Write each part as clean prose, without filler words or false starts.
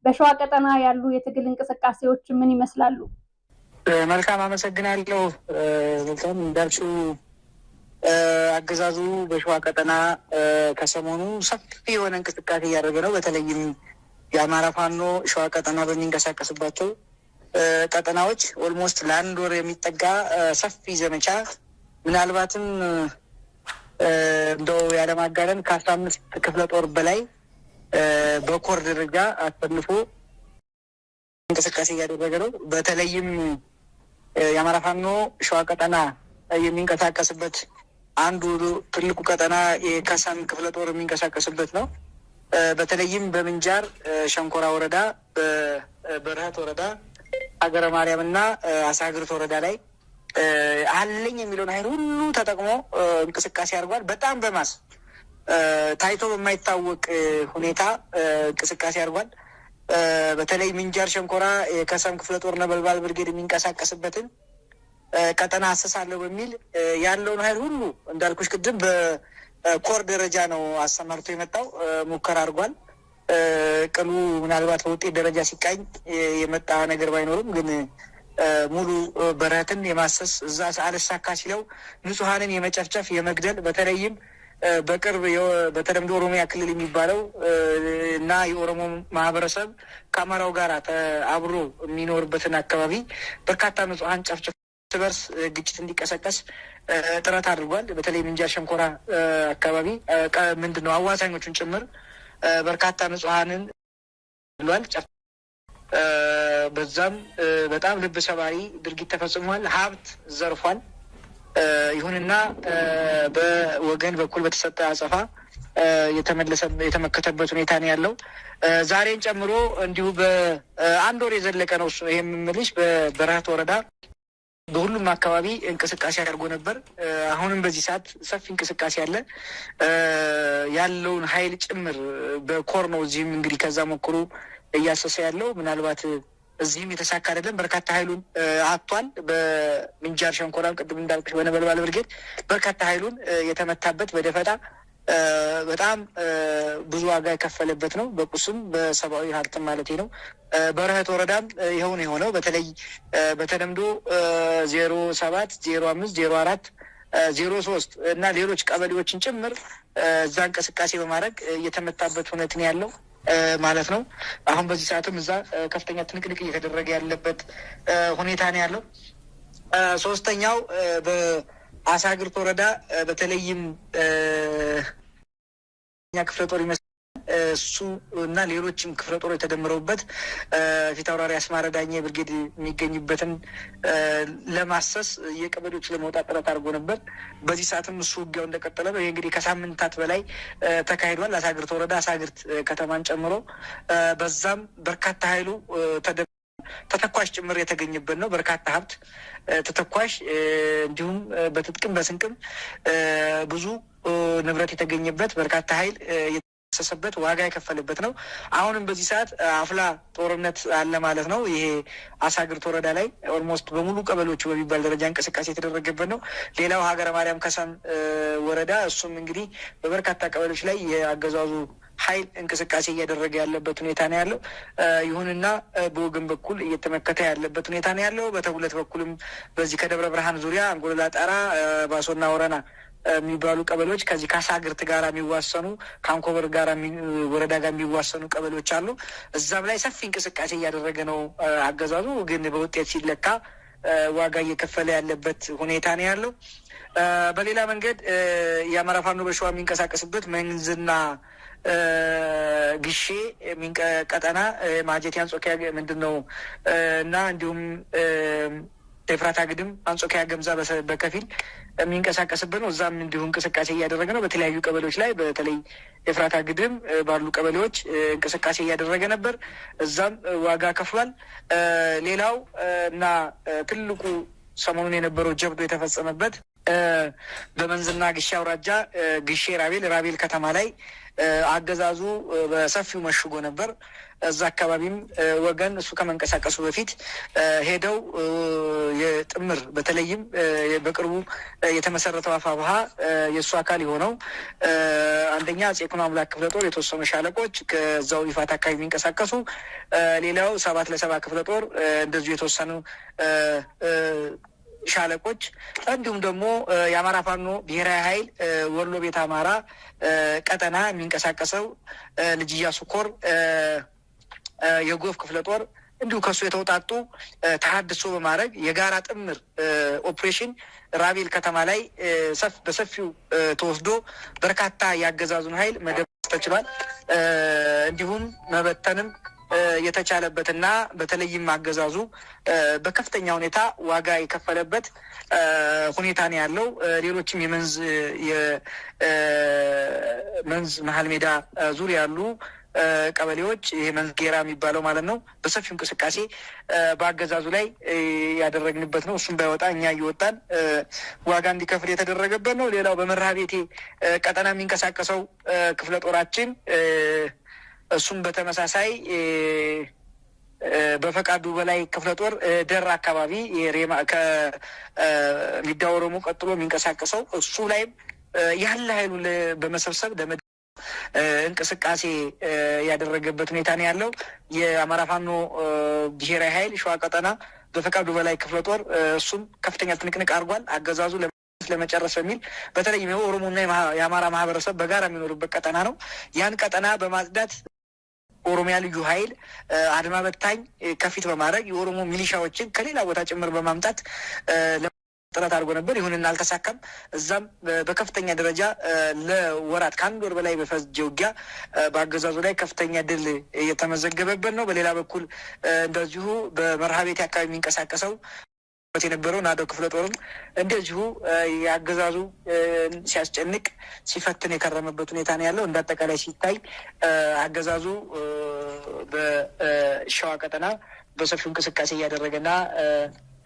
በሸዋ ቀጠና ያሉ የትግል እንቅስቃሴዎች ምን ይመስላሉ? መልካም አመሰግናለሁ። በጣም እንዳልሽው አገዛዙ በሸዋ ቀጠና ከሰሞኑ ሰፊ የሆነ እንቅስቃሴ እያደረገ ነው። በተለይም የአማራ ፋኖ ሸዋ ቀጠና በሚንቀሳቀስባቸው ቀጠናዎች ኦልሞስት ለአንድ ወር የሚጠጋ ሰፊ ዘመቻ ምናልባትም እንደው ያለማጋነን ከ15 ክፍለ ጦር በላይ በኮር ደረጃ አሰልፎ እንቅስቃሴ እያደረገ ነው። በተለይም የአማራ ፋኖ ሸዋ ቀጠና የሚንቀሳቀስበት አንዱ ትልቁ ቀጠና የከሰም ክፍለ ጦር የሚንቀሳቀስበት ነው። በተለይም በምንጃር ሸንኮራ ወረዳ፣ በበረሀት ወረዳ፣ ሀገረ ማርያም እና አሳግርት ወረዳ ላይ አለኝ የሚለውን ኃይል ሁሉ ተጠቅሞ እንቅስቃሴ አድርጓል። በጣም በማስ ታይቶ በማይታወቅ ሁኔታ እንቅስቃሴ አድርጓል። በተለይ ምንጃር ሸንኮራ የከሰም ክፍለ ጦር ነበልባል ብርጌድ የሚንቀሳቀስበትን ቀጠና አሰሳለሁ በሚል ያለውን ኃይል ሁሉ እንዳልኩሽ ቅድም በኮር ደረጃ ነው አሰማርቶ የመጣው። ሙከራ አድርጓል። ቅሉ ምናልባት በውጤት ደረጃ ሲቃኝ የመጣ ነገር ባይኖርም ግን ሙሉ በረሀትን የማሰስ እዛ አልሳካ ሲለው ንጹሐንን የመጨፍጨፍ የመግደል በተለይም በቅርብ በተለምዶ ኦሮሚያ ክልል የሚባለው እና የኦሮሞ ማህበረሰብ ከአማራው ጋር አብሮ የሚኖርበትን አካባቢ በርካታ ንጹሐን ጨፍጨፍ በርስ ግጭት እንዲቀሰቀስ ጥረት አድርጓል። በተለይ ምንጃር ሸንኮራ አካባቢ ምንድን ነው አዋሳኞቹን ጭምር በርካታ ንጹሐንን ብሏል። በዛም በጣም ልብ ሰባሪ ድርጊት ተፈጽሟል። ሀብት ዘርፏል። ይሁንና በወገን በኩል በተሰጠ አጸፋ የተመከተበት ሁኔታ ነው ያለው። ዛሬን ጨምሮ እንዲሁ በአንድ ወር የዘለቀ ነው ይሄ የምልሽ በበረሀት ወረዳ በሁሉም አካባቢ እንቅስቃሴ አድርጎ ነበር። አሁንም በዚህ ሰዓት ሰፊ እንቅስቃሴ አለ። ያለውን ኃይል ጭምር በኮር ነው እዚህም እንግዲህ ከዛ ሞክሮ እያሰሰ ያለው ምናልባት እዚህም የተሳካ አይደለም። በርካታ ኃይሉን አጥቷል። በምንጃር ሸንኮራም ቅድም እንዳልኩሽ በነበልባል ብርጌድ በርካታ ኃይሉን የተመታበት በደፈጣ በጣም ብዙ ዋጋ የከፈለበት ነው። በቁስም በሰብአዊ ሀብትም ማለት ነው። በረሀት ወረዳም ይኸውን የሆነው በተለይ በተለምዶ 07፣ 05፣ 04፣ 03 እና ሌሎች ቀበሌዎችን ጭምር እዛ እንቅስቃሴ በማድረግ እየተመታበት ሁኔታ ነው ያለው ማለት ነው። አሁን በዚህ ሰዓትም እዛ ከፍተኛ ትንቅንቅ እየተደረገ ያለበት ሁኔታ ነው ያለው። ሶስተኛው በአሳግርት ወረዳ በተለይም ክፍለ ጦር ይመስላል እሱ እና ሌሎችም ክፍለ ጦር የተደምረውበት ፊት አውራሪ አስማረ ዳኜ ብርጌድ የሚገኝበትን ለማሰስ የቀበሌዎች ለመውጣት ጥረት አድርጎ ነበር። በዚህ ሰዓትም እሱ ውጊያው እንደቀጠለ ነው። ይህ እንግዲህ ከሳምንታት በላይ ተካሂዷል። አሳግርት ወረዳ አሳግርት ከተማን ጨምሮ በዛም በርካታ ኃይሉ ተተኳሽ ጭምር የተገኘበት ነው። በርካታ ሀብት ተተኳሽ እንዲሁም በትጥቅም በስንቅም ብዙ ንብረት የተገኘበት በርካታ ኃይል የተሰሰበት ዋጋ የከፈለበት ነው። አሁንም በዚህ ሰዓት አፍላ ጦርነት አለ ማለት ነው። ይሄ አሳግርት ወረዳ ላይ ኦልሞስት በሙሉ ቀበሌዎቹ በሚባል ደረጃ እንቅስቃሴ የተደረገበት ነው። ሌላው ሀገረ ማርያም ከሰም ወረዳ እሱም እንግዲህ በበርካታ ቀበሌዎች ላይ የአገዛዙ ኃይል እንቅስቃሴ እያደረገ ያለበት ሁኔታ ነው ያለው። ይሁንና በወገን በኩል እየተመከተ ያለበት ሁኔታ ነው ያለው። በተጉለት በኩልም በዚህ ከደብረ ብርሃን ዙሪያ አንጎለላ፣ ጣራ፣ ባሶና ወረና የሚባሉ ቀበሌዎች ከዚህ ከአሳግርት ጋር የሚዋሰኑ ከአንኮበር ጋር ወረዳ ጋር የሚዋሰኑ ቀበሌዎች አሉ። እዛም ላይ ሰፊ እንቅስቃሴ እያደረገ ነው አገዛዙ። ግን በውጤት ሲለካ ዋጋ እየከፈለ ያለበት ሁኔታ ነው ያለው። በሌላ መንገድ የአማራ ፋኖ በሸዋ የሚንቀሳቀስበት መንዝና ግሼ ቀጠና ማጀቴ አንጾኪያ ምንድን ነው እና እንዲሁም ኤፍራታ ግድም አንጾኪያ ገምዛ በከፊል የሚንቀሳቀስበት ነው። እዛም እንዲሁ እንቅስቃሴ እያደረገ ነው። በተለያዩ ቀበሌዎች ላይ በተለይ ኤፍራታ ግድም ባሉ ቀበሌዎች እንቅስቃሴ እያደረገ ነበር። እዛም ዋጋ ከፍሏል። ሌላው እና ትልቁ ሰሞኑን የነበረው ጀብዶ የተፈጸመበት በመንዝና ግሼ አውራጃ ግሼ ራቤል ከተማ ላይ አገዛዙ በሰፊው መሽጎ ነበር። እዛ አካባቢም ወገን እሱ ከመንቀሳቀሱ በፊት ሄደው የጥምር በተለይም በቅርቡ የተመሰረተው አፋብኃ የእሱ አካል የሆነው አንደኛ አፄ ይኩኖ አምላክ ክፍለ ጦር የተወሰኑ ሻለቆች ከዛው ይፋት አካባቢ የሚንቀሳቀሱ፣ ሌላው 7 ክፍለ ጦር እንደዚሁ የተወሰኑ ሻለቆች እንዲሁም ደግሞ የአማራ ፋኖ ብሔራዊ ኃይል ወሎ ቤት አማራ ቀጠና የሚንቀሳቀሰው ልጅ ኢያሱ ኮር የጎፍ ክፍለ ጦር እንዲሁ ከሱ የተውጣጡ ተሀድሶ በማድረግ የጋራ ጥምር ኦፕሬሽን ራቤል ከተማ ላይ በሰፊው ተወስዶ በርካታ ያገዛዙን ኃይል መደምሰስ ተችሏል። እንዲሁም መበተንም የተቻለበትና በተለይም አገዛዙ በከፍተኛ ሁኔታ ዋጋ የከፈለበት ሁኔታ ነው ያለው። ሌሎችም የመንዝ መሀል ሜዳ ዙሪያ ያሉ ቀበሌዎች ይሄ መንዝ ጌራ የሚባለው ማለት ነው በሰፊው እንቅስቃሴ በአገዛዙ ላይ ያደረግንበት ነው። እሱም ባይወጣ እኛ እየወጣን ዋጋ እንዲከፍል የተደረገበት ነው። ሌላው በመርሐቤቴ ቀጠና የሚንቀሳቀሰው ክፍለ ጦራችን እሱም በተመሳሳይ በፈቃዱ በላይ ክፍለ ጦር ደራ አካባቢ ከሚዳ ኦሮሞ ቀጥሎ የሚንቀሳቀሰው እሱ ላይም ያለ ኃይሉን በመሰብሰብ እንቅስቃሴ ያደረገበት ሁኔታ ነው ያለው። የአማራ ፋኖ ብሔራዊ ኃይል ሸዋ ቀጠና በፈቃዱ በላይ ክፍለ ጦር እሱም ከፍተኛ ትንቅንቅ አድርጓል። አገዛዙ ለመጨረስ በሚል በተለይም የኦሮሞና የአማራ ማህበረሰብ በጋራ የሚኖሩበት ቀጠና ነው። ያን ቀጠና በማጽዳት ኦሮሚያ ልዩ ኃይል አድማ በታኝ ከፊት በማድረግ የኦሮሞ ሚሊሻዎችን ከሌላ ቦታ ጭምር በማምጣት ጥረት አድርጎ ነበር። ይሁንና አልተሳካም። እዛም በከፍተኛ ደረጃ ለወራት ከአንድ ወር በላይ በፈጀ ውጊያ በአገዛዙ ላይ ከፍተኛ ድል እየተመዘገበበት ነው። በሌላ በኩል እንደዚሁ በመርሐቤቴ አካባቢ የሚንቀሳቀሰው የነበረው ናደው ክፍለ ጦርም እንደዚሁ የአገዛዙ ሲያስጨንቅ ሲፈትን የከረመበት ሁኔታ ነው ያለው። እንዳጠቃላይ ሲታይ አገዛዙ በሸዋ ቀጠና በሰፊው እንቅስቃሴ እያደረገና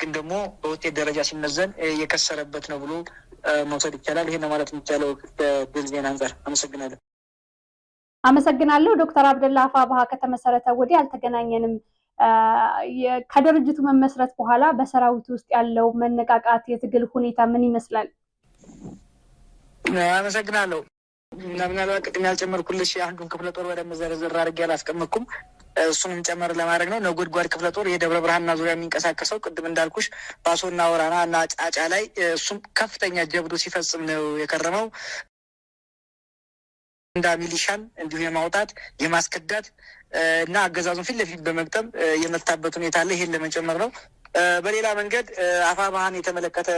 ግን ደግሞ በውጤት ደረጃ ሲመዘን የከሰረበት ነው ብሎ መውሰድ ይቻላል። ይሄን ማለት የሚቻለው ከድል ዜና አንጻር። አመሰግናለሁ። ዶክተር አብደላ አፋብኃ ከተመሰረተ ወዲህ አልተገናኘንም። ከድርጅቱ መመስረት በኋላ በሰራዊት ውስጥ ያለው መነቃቃት፣ የትግል ሁኔታ ምን ይመስላል? አመሰግናለሁ። ምናልባት ቅድም ያልጨመርኩልሽ አንዱን ክፍለ ጦር በደንብ ዘርዘር አድርጌ አላስቀመጥኩም። እሱንም ጨመር ለማድረግ ነው። ነጎድጓድ ክፍለ ጦር የደብረ ብርሃንና ዙሪያ የሚንቀሳቀሰው ቅድም እንዳልኩሽ ባሶና ወራና እና ጫጫ ላይ እሱም ከፍተኛ ጀብዱ ሲፈጽም ነው የከረመው። እንዳ ሚሊሻን እንዲሁ የማውጣት የማስከዳት እና አገዛዙን ፊት ለፊት በመግጠም የመታበት ሁኔታ አለ። ይሄን ለመጨመር ነው። በሌላ መንገድ አፋብኃን የተመለከተ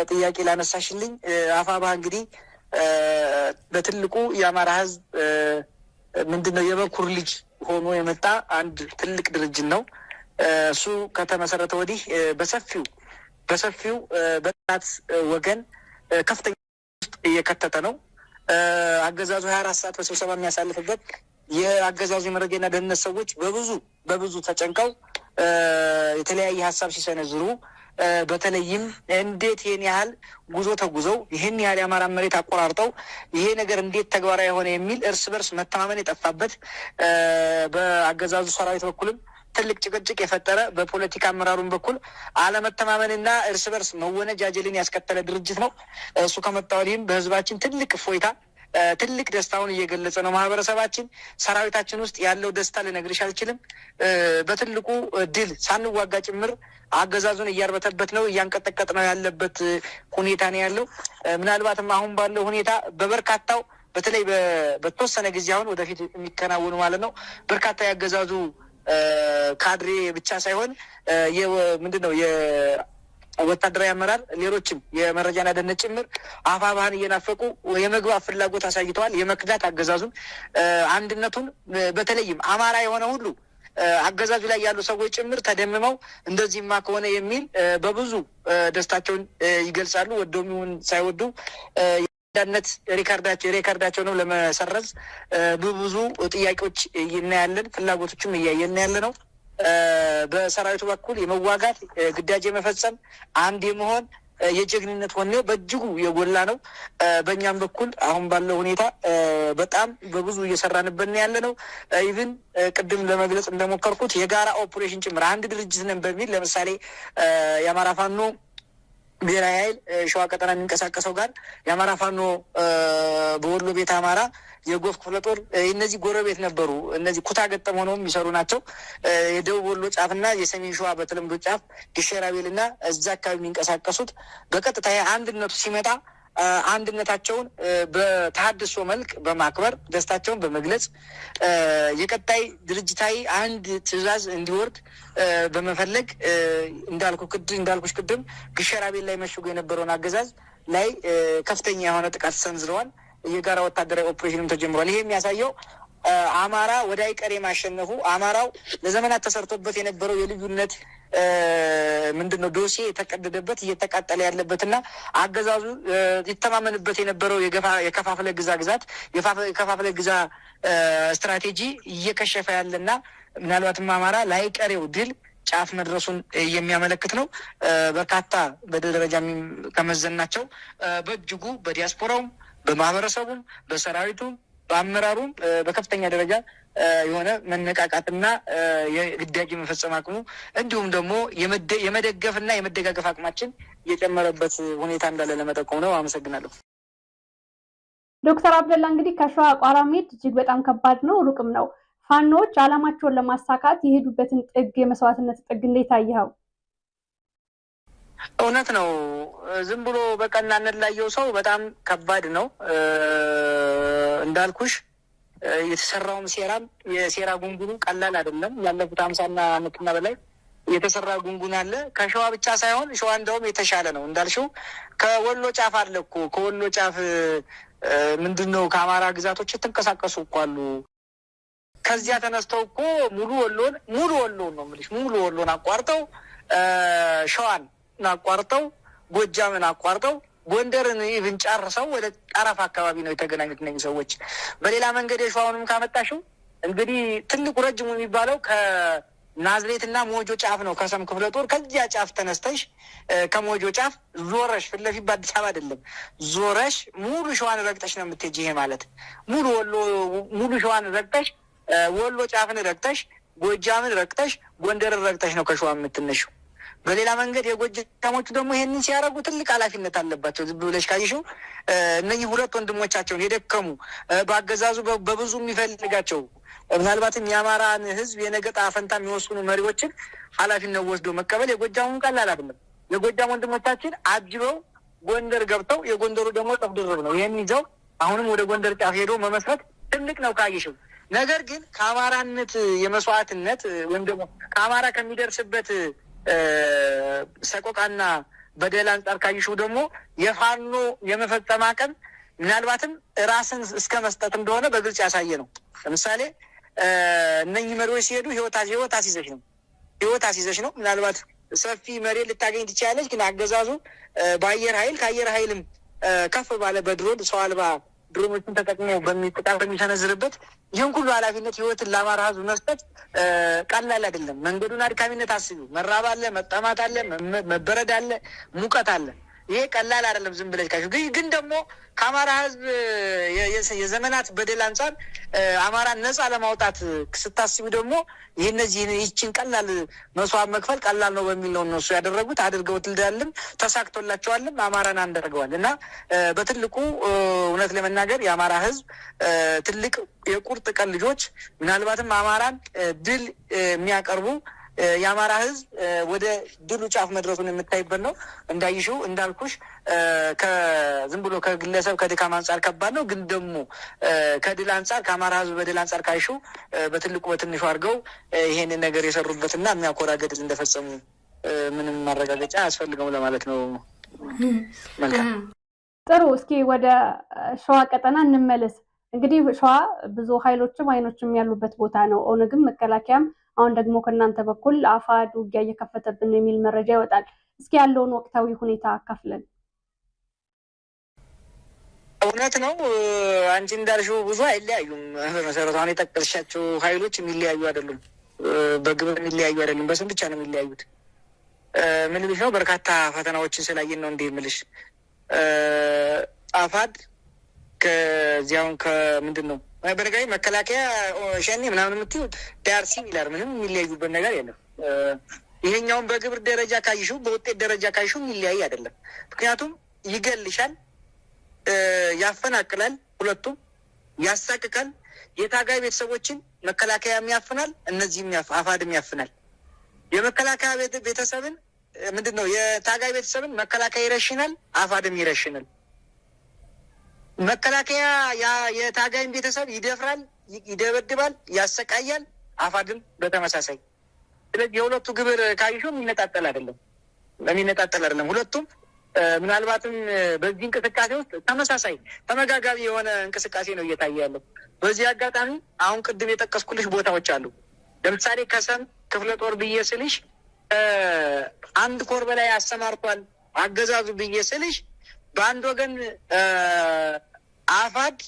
ጥያቄ ላነሳሽልኝ። አፋብኃ እንግዲህ በትልቁ የአማራ ሕዝብ ምንድነው የበኩር ልጅ ሆኖ የመጣ አንድ ትልቅ ድርጅት ነው። እሱ ከተመሰረተ ወዲህ በሰፊው በጠላት ወገን ከፍተኛ ውስጥ እየከተተ ነው። አገዛዙ 24 ሰዓት በስብሰባ የሚያሳልፍበት የአገዛዙ የመረጃና ደህንነት ሰዎች በብዙ ተጨንቀው የተለያየ ሀሳብ ሲሰነዝሩ በተለይም እንዴት ይህን ያህል ጉዞ ተጉዘው ይህን ያህል የአማራ መሬት አቆራርጠው ይሄ ነገር እንዴት ተግባራዊ የሆነ የሚል እርስ በርስ መተማመን የጠፋበት በአገዛዙ ሰራዊት በኩልም ትልቅ ጭቅጭቅ የፈጠረ በፖለቲካ አመራሩን በኩል አለመተማመንና እርስ በርስ መወነጃጀልን ያስከተለ ድርጅት ነው። እሱ ከመጣ ወዲህም በህዝባችን ትልቅ እፎይታ ትልቅ ደስታውን እየገለጸ ነው። ማህበረሰባችን ሰራዊታችን ውስጥ ያለው ደስታ ልነግርሽ አልችልም። በትልቁ ድል ሳንዋጋ ጭምር አገዛዙን እያርበተበት ነው፣ እያንቀጠቀጥ ነው ያለበት ሁኔታ ነው ያለው። ምናልባትም አሁን ባለው ሁኔታ በበርካታው በተለይ በተወሰነ ጊዜ አሁን ወደፊት የሚከናወኑ ማለት ነው በርካታ ያገዛዙ ካድሬ ብቻ ሳይሆን ምንድነው ወታደራዊ አመራር ሌሎችም የመረጃና ደህንነት ጭምር አፋብኃን እየናፈቁ የመግባት ፍላጎት አሳይተዋል። የመክዳት አገዛዙን አንድነቱን በተለይም አማራ የሆነ ሁሉ አገዛዙ ላይ ያሉ ሰዎች ጭምር ተደምመው እንደዚህማ ከሆነ የሚል በብዙ ደስታቸውን ይገልጻሉ። ወደውም ሳይወዱ ነት ሪካርዳቸው ነው ለመሰረዝ ብዙ ጥያቄዎች እናያለን። ፍላጎቶችም እያየን ያለ ነው። በሰራዊቱ በኩል የመዋጋት ግዳጅ የመፈጸም አንድ የመሆን የጀግንነት ወኔው በእጅጉ የጎላ ነው። በእኛም በኩል አሁን ባለው ሁኔታ በጣም በብዙ እየሰራንበት ያለ ነው። ኢቭን ቅድም ለመግለጽ እንደሞከርኩት የጋራ ኦፕሬሽን ጭምር አንድ ድርጅት ነን በሚል ለምሳሌ የአማራ ፋኖ ብሔራዊ ኃይል ሸዋ ቀጠና የሚንቀሳቀሰው ጋር የአማራ ፋኖ በወሎ ቤት አማራ የጎፍ ክፍለ ጦር እነዚህ ጎረቤት ነበሩ። እነዚህ ኩታ ገጠም ሆነው የሚሰሩ ናቸው። የደቡብ ወሎ ጫፍና የሰሜን ሸዋ በተለምዶ ጫፍ ግሸራቤልና እዛ አካባቢ የሚንቀሳቀሱት በቀጥታ አንድነቱ ሲመጣ አንድነታቸውን በተሀድሶ መልክ በማክበር ደስታቸውን በመግለጽ የቀጣይ ድርጅታዊ አንድ ትዕዛዝ እንዲወርድ በመፈለግ እንዳልኩሽ ቅድም ግሸራቤል ላይ መሽጎ የነበረውን አገዛዝ ላይ ከፍተኛ የሆነ ጥቃት ሰንዝረዋል። የጋራ ወታደራዊ ኦፕሬሽንም ተጀምሯል። ይሄ የሚያሳየው አማራ ወደ አይቀሬ ማሸነፉ አማራው ለዘመናት ተሰርቶበት የነበረው የልዩነት ምንድነው ዶሴ የተቀደደበት እየተቃጠለ ያለበትና አገዛዙ ይተማመንበት የነበረው የከፋፍለ ግዛ ግዛት የከፋፍለ ግዛ ስትራቴጂ እየከሸፈ ያለና ምናልባትም አማራ ለአይቀሬው ድል ጫፍ መድረሱን የሚያመለክት ነው። በርካታ በድል ደረጃ ከመዘናቸው በእጅጉ በዲያስፖራውም በማህበረሰቡም በሰራዊቱም በአመራሩም በከፍተኛ ደረጃ የሆነ መነቃቃትና የግዳጅ መፈጸም አቅሙ እንዲሁም ደግሞ የመደገፍና የመደጋገፍ አቅማችን የጨመረበት ሁኔታ እንዳለ ለመጠቆም ነው። አመሰግናለሁ። ዶክተር አብደላ እንግዲህ ከሸዋ ቋራ መሄድ እጅግ በጣም ከባድ ነው፣ ሩቅም ነው። ፋኖዎች ዓላማቸውን ለማሳካት የሄዱበትን ጥግ የመስዋዕትነት ጥግ እንዴት አየኸው? እውነት ነው። ዝም ብሎ በቀናነት ላየው ሰው በጣም ከባድ ነው። እንዳልኩሽ የተሰራውም ሴራም የሴራ ጉንጉኑ ቀላል አይደለም። ያለፉት 50 ዓመትና በላይ የተሰራ ጉንጉን አለ። ከሸዋ ብቻ ሳይሆን ሸዋ እንደውም የተሻለ ነው። እንዳልሽው ከወሎ ጫፍ አለ እኮ ከወሎ ጫፍ ምንድነው ከአማራ ግዛቶች የተንቀሳቀሱ እኮ አሉ። ከዚያ ተነስተው እኮ ሙሉ ወሎን ነው የምልሽ ሙሉ ወሎን አቋርጠው ሸዋን አቋርጠው ጎጃምን አቋርጠው ጎንደርን ኢቭን ጨርሰው ወደ ጠረፍ አካባቢ ነው የተገናኙት እነዚህ ሰዎች። በሌላ መንገድ የሸዋውንም ካመጣሽው እንግዲህ ትልቁ ረጅሙ የሚባለው ከናዝሬትና ሞጆ ጫፍ ነው። ከሰም ክፍለ ጦር ከዚያ ጫፍ ተነስተሽ ከሞጆ ጫፍ ዞረሽ ፊት ለፊት በአዲስ አበባ አይደለም ዞረሽ ሙሉ ሸዋን ረግጠሽ ነው የምትሄጂ። ይሄ ማለት ሙሉ ሸዋን ረግጠሽ ወሎ ጫፍን ረግጠሽ ጎጃምን ረግጠሽ ጎንደርን ረግጠሽ ነው ከሸዋ የምትነሺው። በሌላ መንገድ የጎጃሞቹ ደግሞ ይሄንን ሲያደርጉ ትልቅ ኃላፊነት አለባቸው። ዝም ብለሽ ካየሽው እነዚህ ሁለት ወንድሞቻቸውን የደከሙ በአገዛዙ በብዙ የሚፈልጋቸው ምናልባትም የአማራን ሕዝብ የነገ ዕጣ ፈንታ የሚወስኑ መሪዎችን ኃላፊነት ወስዶ መቀበል የጎጃሙን ቀላል አይደለም። የጎጃም ወንድሞቻችን አጅበው ጎንደር ገብተው የጎንደሩ ደግሞ ጠፍ ድርብ ነው። ይህን ይዘው አሁንም ወደ ጎንደር ጫፍ ሄዶ መመስረት ትልቅ ነው ካየሽው። ነገር ግን ከአማራነት የመስዋዕትነት ወይም ደግሞ ከአማራ ከሚደርስበት ሰቆቃና በደል አንጻር ካይሽው ደግሞ የፋኖ የመፈጸም አቅም ምናልባትም ራስን እስከ መስጠት እንደሆነ በግልጽ ያሳየ ነው። ለምሳሌ እነኚህ መሪዎች ሲሄዱ ህይወት አስይዘሽ ነው። ምናልባት ሰፊ መሬት ልታገኝ ትችላለች። ግን አገዛዙ በአየር ኃይል ከአየር ኃይልም ከፍ ባለ በድሮን ሰው አልባ ድሮኖችን ተጠቅሞ ጥቃት በሚሰነዝርበት ይህን ሁሉ ኃላፊነት ህይወትን ለአማራ ህዝብ መስጠት ቀላል አይደለም። መንገዱን አድካሚነት አስቢው። መራብ አለ፣ መጠማት አለ፣ መበረድ አለ፣ ሙቀት አለ። ይሄ ቀላል አይደለም። ዝም ብለሽ ካሽ ግን ደግሞ ከአማራ ህዝብ የዘመናት በደል አንጻር አማራን ነፃ ለማውጣት ስታስቢ ደግሞ ይህችን ቀላል መስዋዕት መክፈል ቀላል ነው በሚል ነው እነሱ ያደረጉት። አድርገውትልም ተሳክቶላቸዋልም። አማራን አንደርገዋል እና በትልቁ እውነት ለመናገር የአማራ ህዝብ ትልቅ የቁርጥ ቀን ልጆች ምናልባትም አማራን ድል የሚያቀርቡ የአማራ ህዝብ ወደ ድሉ ጫፍ መድረሱን የምታይበት ነው። እንዳይሽው እንዳልኩሽ ዝም ብሎ ከግለሰብ ከድካም አንጻር ከባድ ነው። ግን ደግሞ ከድል አንጻር ከአማራ ህዝብ በድል አንጻር ካይሽው በትልቁ በትንሹ አድርገው ይሄንን ነገር የሰሩበትና የሚያኮራ ገድል እንደፈጸሙ ምንም ማረጋገጫ አያስፈልገውም ለማለት ነው። መልካም ጥሩ። እስኪ ወደ ሸዋ ቀጠና እንመለስ። እንግዲህ ሸዋ ብዙ ኃይሎችም አይኖችም ያሉበት ቦታ ነው። ኦነግም መከላከያም አሁን ደግሞ ከእናንተ በኩል አፋድ ውጊያ እየከፈተብን ነው የሚል መረጃ ይወጣል። እስኪ ያለውን ወቅታዊ ሁኔታ አካፍለን። እውነት ነው አንቺ እንዳልሽው ብዙ አይለያዩም። በመሰረቱ አሁን የጠቀስሻቸው ኃይሎች የሚለያዩ አይደሉም። በግብር የሚለያዩ አይደሉም። በስም ብቻ ነው የሚለያዩት። ምን ልልሽ ነው በርካታ ፈተናዎችን ስላየን ነው እንዲህ የምልሽ። አፋድ ከዚያውን ከምንድን ነው በነገራዊ መከላከያ ሸኔ ምናምን የምትይው ዳርሲ ይላል። ምንም የሚለያዩበት ነገር የለም። ይሄኛውን በግብር ደረጃ ካይሹ በውጤት ደረጃ ካይሹ የሚለያይ አይደለም። ምክንያቱም ይገልሻል፣ ያፈናቅላል፣ ሁለቱም ያሳቅቃል። የታጋይ ቤተሰቦችን መከላከያም ያፍናል፣ እነዚህም አፋድም ያፍናል። የመከላከያ ቤተሰብን ምንድን ነው የታጋይ ቤተሰብን መከላከያ ይረሽናል፣ አፋድም ይረሽናል። መከላከያ የታጋይን ቤተሰብ ይደፍራል፣ ይደበድባል፣ ያሰቃያል፣ አፋድም በተመሳሳይ። ስለዚህ የሁለቱ ግብር ካይሹ የሚነጣጠል አይደለም። ሁለቱም ምናልባትም በዚህ እንቅስቃሴ ውስጥ ተመሳሳይ ተመጋጋቢ የሆነ እንቅስቃሴ ነው እየታየ ያለው። በዚህ አጋጣሚ አሁን ቅድም የጠቀስኩልሽ ቦታዎች አሉ። ለምሳሌ ከሰም ክፍለ ጦር ብዬ ስልሽ አንድ ኮር በላይ አሰማርቷል አገዛዙ ብዬ ስልሽ፣ በአንድ ወገን አፋድ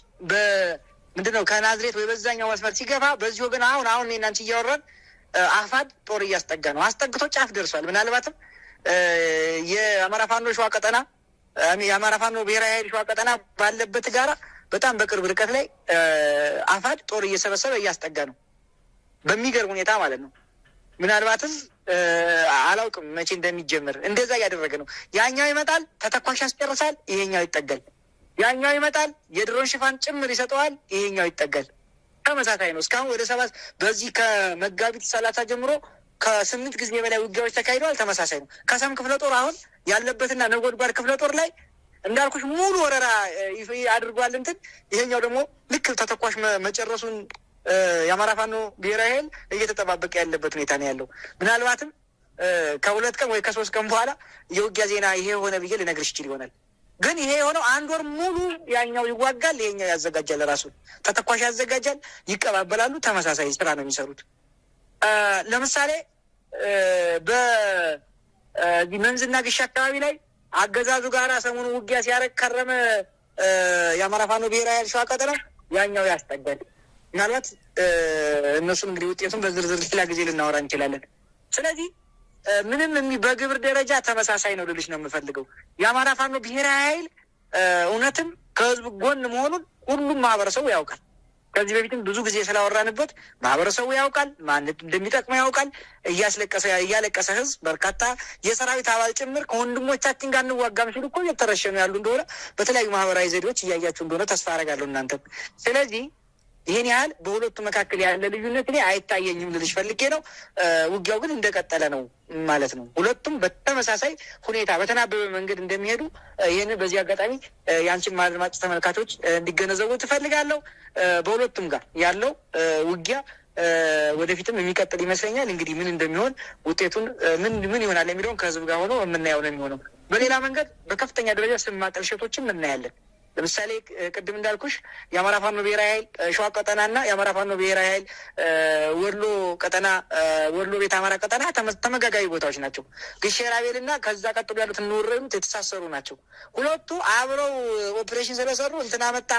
ምንድነው ከናዝሬት ወይ በዛኛው መስመር ሲገፋ፣ በዚህ ወገን አሁን እናንቺ እያወራን አፋድ ጦር እያስጠጋ ነው። አስጠግቶ ጫፍ ደርሷል። ምናልባትም የአማራ ፋኖ ሸዋ ቀጠና የአማራ ፋኖ ብሔራዊ ኃይል ሸዋ ቀጠና ባለበት ጋራ በጣም በቅርብ ርቀት ላይ አፋድ ጦር እየሰበሰበ እያስጠጋ ነው፣ በሚገርም ሁኔታ ማለት ነው። ምናልባትም አላውቅም መቼ እንደሚጀምር እንደዛ እያደረገ ነው። ያኛው ይመጣል፣ ተተኳሽ ያስጨርሳል፣ ይሄኛው ይጠጋል። ያኛው ይመጣል፣ የድሮን ሽፋን ጭምር ይሰጠዋል፣ ይሄኛው ይጠጋል። ተመሳሳይ ነው። እስካሁን ወደ 7 በዚህ ከመጋቢት 30 ጀምሮ ከ8 ጊዜ በላይ ውጊያዎች ተካሂደዋል። ተመሳሳይ ነው። ከሰም ክፍለ ጦር አሁን ያለበትና ነጎድጓድ ክፍለ ጦር ላይ እንዳልኩሽ ሙሉ ወረራ አድርጓል። ይሄኛው ደግሞ ልክ ተተኳሽ መጨረሱን የአማራ ፋኖ ብሔራዊ ኃይል እየተጠባበቀ ያለበት ሁኔታ ነው ያለው። ምናልባትም ከ2 ቀን ወይ ከ3 ቀን በኋላ የውጊያ ዜና ይሄ ሆነ ብዬ ልነግርሽ ይችል ይሆናል። ግን ይሄ የሆነው 1 ወር ሙሉ ያኛው ይዋጋል፣ ይሄኛው ያዘጋጃል፣ ራሱ ተተኳሽ ያዘጋጃል፣ ይቀባበላሉ። ተመሳሳይ ስራ ነው የሚሰሩት። ለምሳሌ በዚህ መንዝና ግሻ አካባቢ ላይ አገዛዙ ጋራ ሰሞኑ ውጊያ ሲያደርግ ከረመ። የአማራ ፋኖ ብሔራዊ ኃይል ሸዋ ቀጠና ያኛው ያስጠጋል። ምናልባት እነሱም እንግዲህ ውጤቱን በዝርዝር ሌላ ጊዜ ልናወራ እንችላለን። ስለዚህ ምንም በግብር ደረጃ ተመሳሳይ ነው ልልሽ ነው የምፈልገው። የአማራ ፋኖ ብሔራዊ ኃይል እውነትም ከህዝቡ ጎን መሆኑን ሁሉም ማህበረሰቡ ያውቃል። ከዚህ በፊትም ብዙ ጊዜ ስላወራንበት ማህበረሰቡ ያውቃል፣ ማን እንደሚጠቅመው ያውቃል። እያለቀሰ ህዝብ በርካታ የሰራዊት አባል ጭምር ከወንድሞቻችን ጋር እንዋጋም ሲሉ እኮ እየተረሸኑ ያሉ እንደሆነ በተለያዩ ማህበራዊ ዘዴዎች እያያችሁ እንደሆነ ተስፋ አደርጋለሁ እናንተ። ስለዚህ ይህን ያህል በሁለቱ መካከል ያለ ልዩነት እኔ አይታየኝም ልልሽ ፈልጌ ነው። ውጊያው ግን እንደቀጠለ ነው ማለት ነው። ሁለቱም በተመሳሳይ ሁኔታ በተናበበ መንገድ እንደሚሄዱ ይህንን በዚህ አጋጣሚ የአንቺን አድማጭ ተመልካቾች እንዲገነዘቡ ትፈልጋለሁ። በሁለቱም ጋር ያለው ውጊያ ወደፊትም የሚቀጥል ይመስለኛል። እንግዲህ ምን እንደሚሆን ውጤቱን ምን ይሆናል የሚለውን ከህዝብ ጋር ሆኖ የምናየው ነው የሚሆነው። በሌላ መንገድ በከፍተኛ ደረጃ ስም ማጠልሸቶችን እናያለን። ለምሳሌ ቅድም እንዳልኩሽ የአማራ ፋኖ ብሔራዊ ኃይል ሸዋ ቀጠና እና የአማራ ፋኖ ብሔራዊ ኃይል ወሎ ቀጠና ወሎ ቤት አማራ ቀጠና ተመጋጋቢ ቦታዎች ናቸው። ግሼራቤል እና ከዛ ቀጥሎ ያሉት እንወረዱት የተሳሰሩ ናቸው። ሁለቱ አብረው ኦፕሬሽን ስለሰሩ እንትና መጣ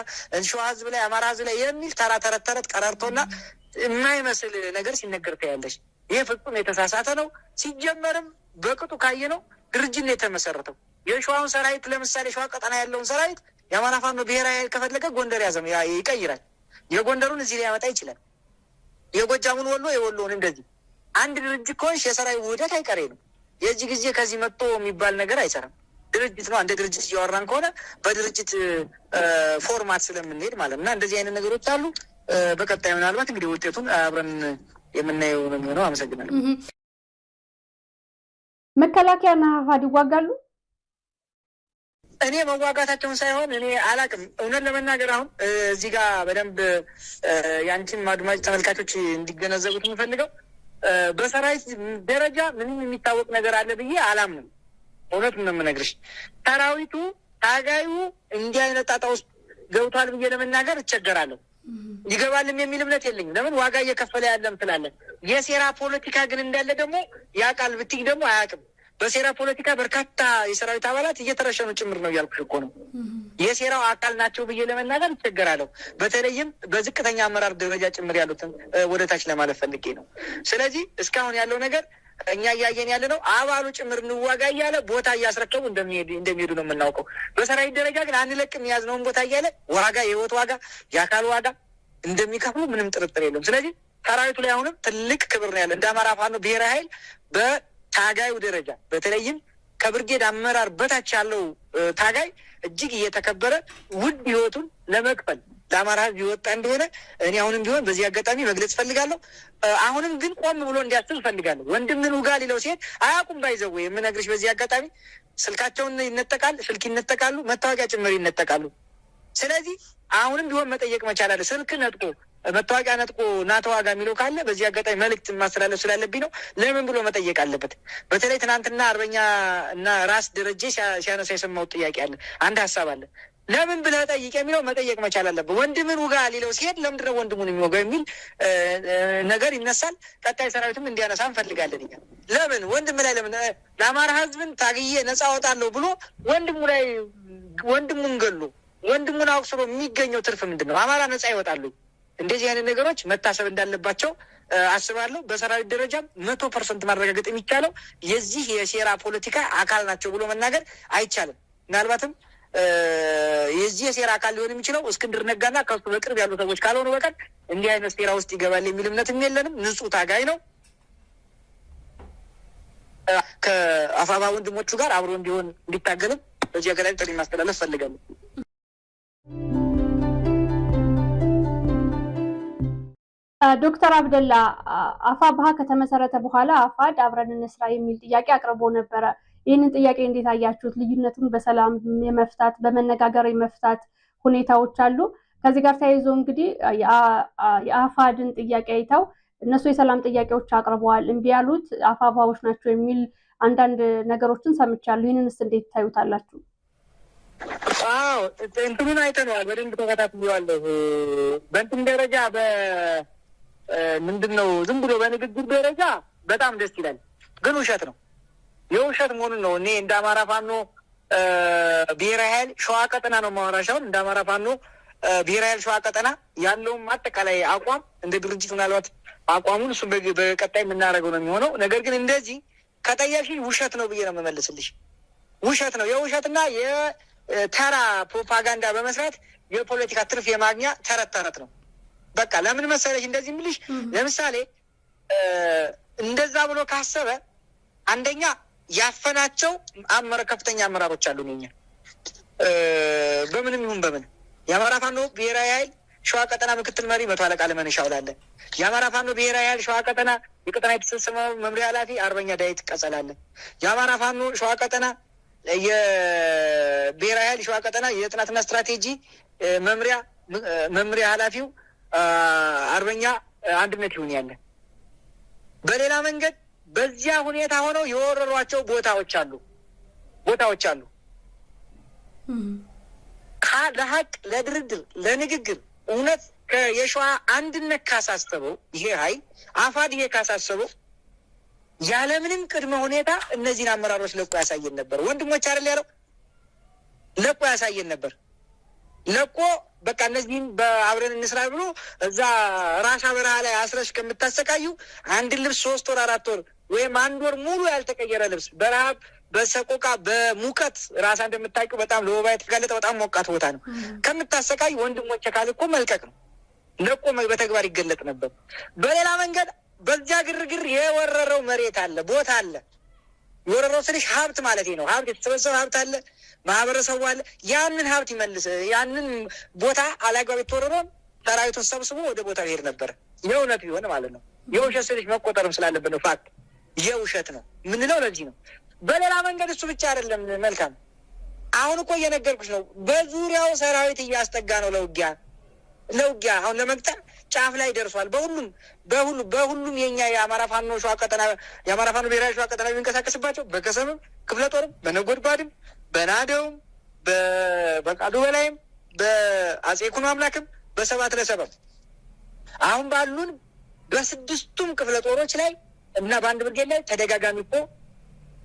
ሸዋ ህዝብ ላይ አማራ ህዝብ ላይ የሚል ተራ ተረት ቀረርቶና የማይመስል ነገር ሲነገር ታያለሽ። ይህ ፍጹም የተሳሳተ ነው። ሲጀመርም በቅጡ ካየ ነው ድርጅት ነው የተመሰረተው። የሸዋውን ሰራዊት ለምሳሌ ሸዋ ቀጠና ያለውን ሰራዊት የአማራ ፋኖ ብሔራዊ ኃይል ከፈለገ ጎንደር ያዘም ይቀይራል። የጎንደሩን እዚህ ሊያመጣ ይችላል። የጎጃሙን ወሎ፣ የወሎውን እንደዚህ። አንድ ድርጅት ከሆንሽ የሰራዊት ውህደት አይቀሬ ነው። የዚህ ጊዜ ከዚህ መጥቶ የሚባል ነገር አይሰራም። ድርጅት ነው። እንደ ድርጅት እያወራን ከሆነ በድርጅት ፎርማት ስለምንሄድ ማለት ነው። እና እንደዚህ አይነት ነገሮች አሉ። በቀጣይ ምናልባት እንግዲህ ውጤቱን አብረን የምናየው ነው የሚሆነው። አመሰግናለሁ። መከላከያና አፋድ ይዋጋሉ። እኔ መዋጋታቸውን ሳይሆን እኔ አላቅም። እውነት ለመናገር አሁን እዚህ ጋር በደንብ የአንቺን አድማጭ ተመልካቾች እንዲገነዘቡት የምፈልገው በሰራዊት ደረጃ ምንም የሚታወቅ ነገር አለ ብዬ አላምንም። እውነቱን ነው የምነግርሽ። ሰራዊቱ ታጋዩ እንዲህ አይነት ጣጣ ውስጥ ገብቷል ብዬ ለመናገር እቸገራለሁ። ይገባልም የሚል እምነት የለኝም። ለምን ዋጋ እየከፈለ ያለም ስላለን። የሴራ ፖለቲካ ግን እንዳለ ደግሞ ያውቃል ብትይ ደግሞ አያውቅም። በሴራ ፖለቲካ በርካታ የሰራዊት አባላት እየተረሸኑ ጭምር ነው እያልኩሽ እኮ ነው። የሴራው አካል ናቸው ብዬ ለመናገር ይቸገራለሁ። በተለይም በዝቅተኛ አመራር ደረጃ ጭምር ያሉትን ወደ ታች ለማለት ፈልጌ ነው። ስለዚህ እስካሁን ያለው ነገር እኛ እያየን ያለ ነው። አባሉ ጭምር እንዋጋ እያለ ቦታ እያስረከቡ እንደሚሄዱ ነው የምናውቀው። በሰራዊት ደረጃ ግን አንለቅም የያዝነውን ቦታ እያለ ዋጋ፣ የህይወት ዋጋ፣ የአካል ዋጋ እንደሚከፍሉ ምንም ጥርጥር የለም። ስለዚህ ሰራዊቱ ላይ አሁንም ትልቅ ክብር ነው ያለ። እንደ አማራ ፋኖ ብሔራዊ ኃይል በታጋዩ ደረጃ በተለይም ከብርጌድ አመራር በታች ያለው ታጋይ እጅግ እየተከበረ ውድ ህይወቱን ለመክፈል ለአማራ ህዝብ ይወጣ እንደሆነ እኔ አሁንም ቢሆን በዚህ አጋጣሚ መግለጽ ፈልጋለሁ። አሁንም ግን ቆም ብሎ እንዲያስብ ፈልጋለሁ። ወንድምን ውጋ ሊለው ሲሄድ አያውቁም። ባይዘው የምነግርሽ በዚህ አጋጣሚ ስልካቸውን ይነጠቃል፣ ስልክ ይነጠቃሉ፣ መታወቂያ ጭምር ይነጠቃሉ። ስለዚህ አሁንም ቢሆን መጠየቅ መቻል አለ። ስልክ ነጥቆ መታወቂያ ነጥቆ ናተዋጋ የሚለው ካለ በዚህ አጋጣሚ መልዕክት ማስተላለፍ ስላለብኝ ነው። ለምን ብሎ መጠየቅ አለበት። በተለይ ትናንትና አርበኛ እና ራስ ደረጀ ሲያነሳ የሰማሁት ጥያቄ አለ። አንድ ሀሳብ አለ። ለምን ብለህ ጠይቅ የሚለው መጠየቅ መቻል አለበት። ወንድምን ውጋ ሊለው ሲሄድ ለምንድን ነው ወንድሙን የሚወጋው የሚል ነገር ይነሳል። ቀጣይ ሰራዊትም እንዲያነሳ እንፈልጋለን። እኛ ለምን ወንድም ላይ ለምን ለአማራ ህዝብን ታግዬ ነፃ አወጣለሁ ብሎ ወንድሙ ላይ ወንድሙን ገሎ ወንድሙን አቁስሎ የሚገኘው ትርፍ ምንድን ነው? አማራ ነፃ ይወጣሉ? እንደዚህ አይነት ነገሮች መታሰብ እንዳለባቸው አስባለሁ። በሰራዊት ደረጃም 100% ማረጋገጥ የሚቻለው የዚህ የሴራ ፖለቲካ አካል ናቸው ብሎ መናገር አይቻልም። ምናልባትም የዚህ የሴራ አካል ሊሆን የሚችለው እስክንድር ነጋና ከሱ በቅርብ ያሉ ሰዎች ካልሆኑ በቀር እንዲህ አይነት ሴራ ውስጥ ይገባል የሚል እምነትም የለንም። ንጹህ ታጋይ ነው። ከአፋባ ወንድሞቹ ጋር አብሮ እንዲሆን እንዲታገልም በዚህ አጋጣሚ ጥሪ ማስተላለፍ ፈልጋለሁ። ዶክተር አብደላ አፋብኃ ከተመሰረተ በኋላ አፋድ አብረን እንስራ የሚል ጥያቄ አቅርቦ ነበረ። ይህንን ጥያቄ እንዴት አያችሁት? ልዩነቱን በሰላም የመፍታት በመነጋገር የመፍታት ሁኔታዎች አሉ። ከዚህ ጋር ተያይዞ እንግዲህ የአፋድን ጥያቄ አይተው እነሱ የሰላም ጥያቄዎች አቅርበዋል፣ እምቢ ያሉት አፋብኃዎች ናቸው የሚል አንዳንድ ነገሮችን ሰምቻለሁ። ይህንንስ እንዴት ታዩታላችሁ? አዎ እንትኑን አይተነዋል፣ በደንብ ተከታትየዋለሁ። በእንትን ደረጃ ምንድን ነው ዝም ብሎ በንግግር ደረጃ በጣም ደስ ይላል፣ ግን ውሸት ነው። የውሸት መሆኑን ነው እኔ እንደ አማራ ፋኖ ብሔራዊ ኃይል ሸዋ ቀጠና ነው ማወራሻውን እንደ አማራ ፋኖ ብሔራዊ ኃይል ሸዋ ቀጠና ያለውም አጠቃላይ አቋም እንደ ድርጅት ምናልባት አቋሙን እሱም በቀጣይ የምናደርገው ነው የሚሆነው። ነገር ግን እንደዚህ ከጠየቅሽኝ ውሸት ነው ብዬ ነው የምመልስልሽ። ውሸት ነው። የውሸትና የተራ ፕሮፓጋንዳ በመስራት የፖለቲካ ትርፍ የማግኛ ተረት ነው። በቃ ለምን መሰለሽ እንደዚህ የምልሽ፣ ለምሳሌ እንደዛ ብሎ ካሰበ አንደኛ ያፈናቸው ከፍተኛ አመራሮች አሉ። እኛ በምንም ይሁን በምን የአማራ ፋኖ ብሔራዊ ኃይል ሸዋ ቀጠና ምክትል መሪ 100 አለቃ ለመነሻው ላለ የአማራ ፋኖ ብሔራዊ ኃይል ሸዋ ቀጠና የቀጠና የተሰሰመ መምሪያ ኃላፊ አርበኛ ዳዊት ቀጸላለን። የአማራ ፋኖ ሸዋ ቀጠና የብሔራዊ ኃይል ሸዋ ቀጠና የጥናትና ስትራቴጂ መምሪያ ኃላፊው አርበኛ አንድነት ይሁን ያለ። በሌላ መንገድ በዚያ ሁኔታ ሆነው የወረሯቸው ቦታዎች አሉ። ለሀቅ፣ ለድርድር፣ ለንግግር እውነት የሸዋ አንድነት ካሳሰበው ይሄ ኃይል አፋድ ይሄ ካሳሰበው ያለምንም ቅድመ ሁኔታ እነዚህን አመራሮች ለቆ ያሳየን ነበር። ወንድሞች አይደል ያለው ለቆ ያሳየን ነበር። ለቆ በቃ እነዚህን በአብረን እንስራ ብሎ እዛ ራሻ በረሃ ላይ አስረሽ ከምታሰቃዩ አንድ ልብስ 3 ወር 4 ወር ወይም 1 ወር ሙሉ ያልተቀየረ ልብስ በረሃብ በሰቆቃ በሙቀት ራሳ እንደምታውቂው በጣም ለወባ የተጋለጠ በጣም ሞቃት ቦታ ነው ከምታሰቃዩ ወንድሞች ካል እኮ መልቀቅ ነው። ለቆ በተግባር ይገለጥ ነበር። በሌላ መንገድ በዚያ ግርግር የወረረው መሬት አለ፣ ቦታ አለ። የወረረው ስልሽ ሀብት ማለት ነው። ሀብት የተሰበሰበ ሀብት አለ፣ ማህበረሰቡ አለ። ያንን ሀብት ይመልስ። ያንን ቦታ አላግባብ የተወረረውን ሰራዊቱን ሰብስቦ ወደ ቦታ ሄድ ነበር። የእውነት ቢሆን ማለት ነው። የውሸት ስልሽ መቆጠርም ስላለብን ነው። ፋክት የውሸት ነው ምንለው ለዚህ ነው። በሌላ መንገድ እሱ ብቻ አይደለም። መልካም አሁን እኮ እየነገርኩሽ ነው። በዙሪያው ሰራዊት እያስጠጋ ነው ለውጊያ አሁን ለመግጠም ጫፍ ላይ ደርሷል። በሁሉም የኛ የአማራ ፋኖ ሸዋ ቀጠና የአማራ ፋኖ ብሔራዊ ሸዋ ቀጠና የሚንቀሳቀስባቸው በከሰምም ክፍለ ጦርም በነጎድጓድም በናደውም በቃሉ በላይም በአጼ ይኩኖ አምላክም በ7 ለ7 አሁን ባሉን በ6ቱም ክፍለ ጦሮች ላይ እና በአንድ ብርጌድ ላይ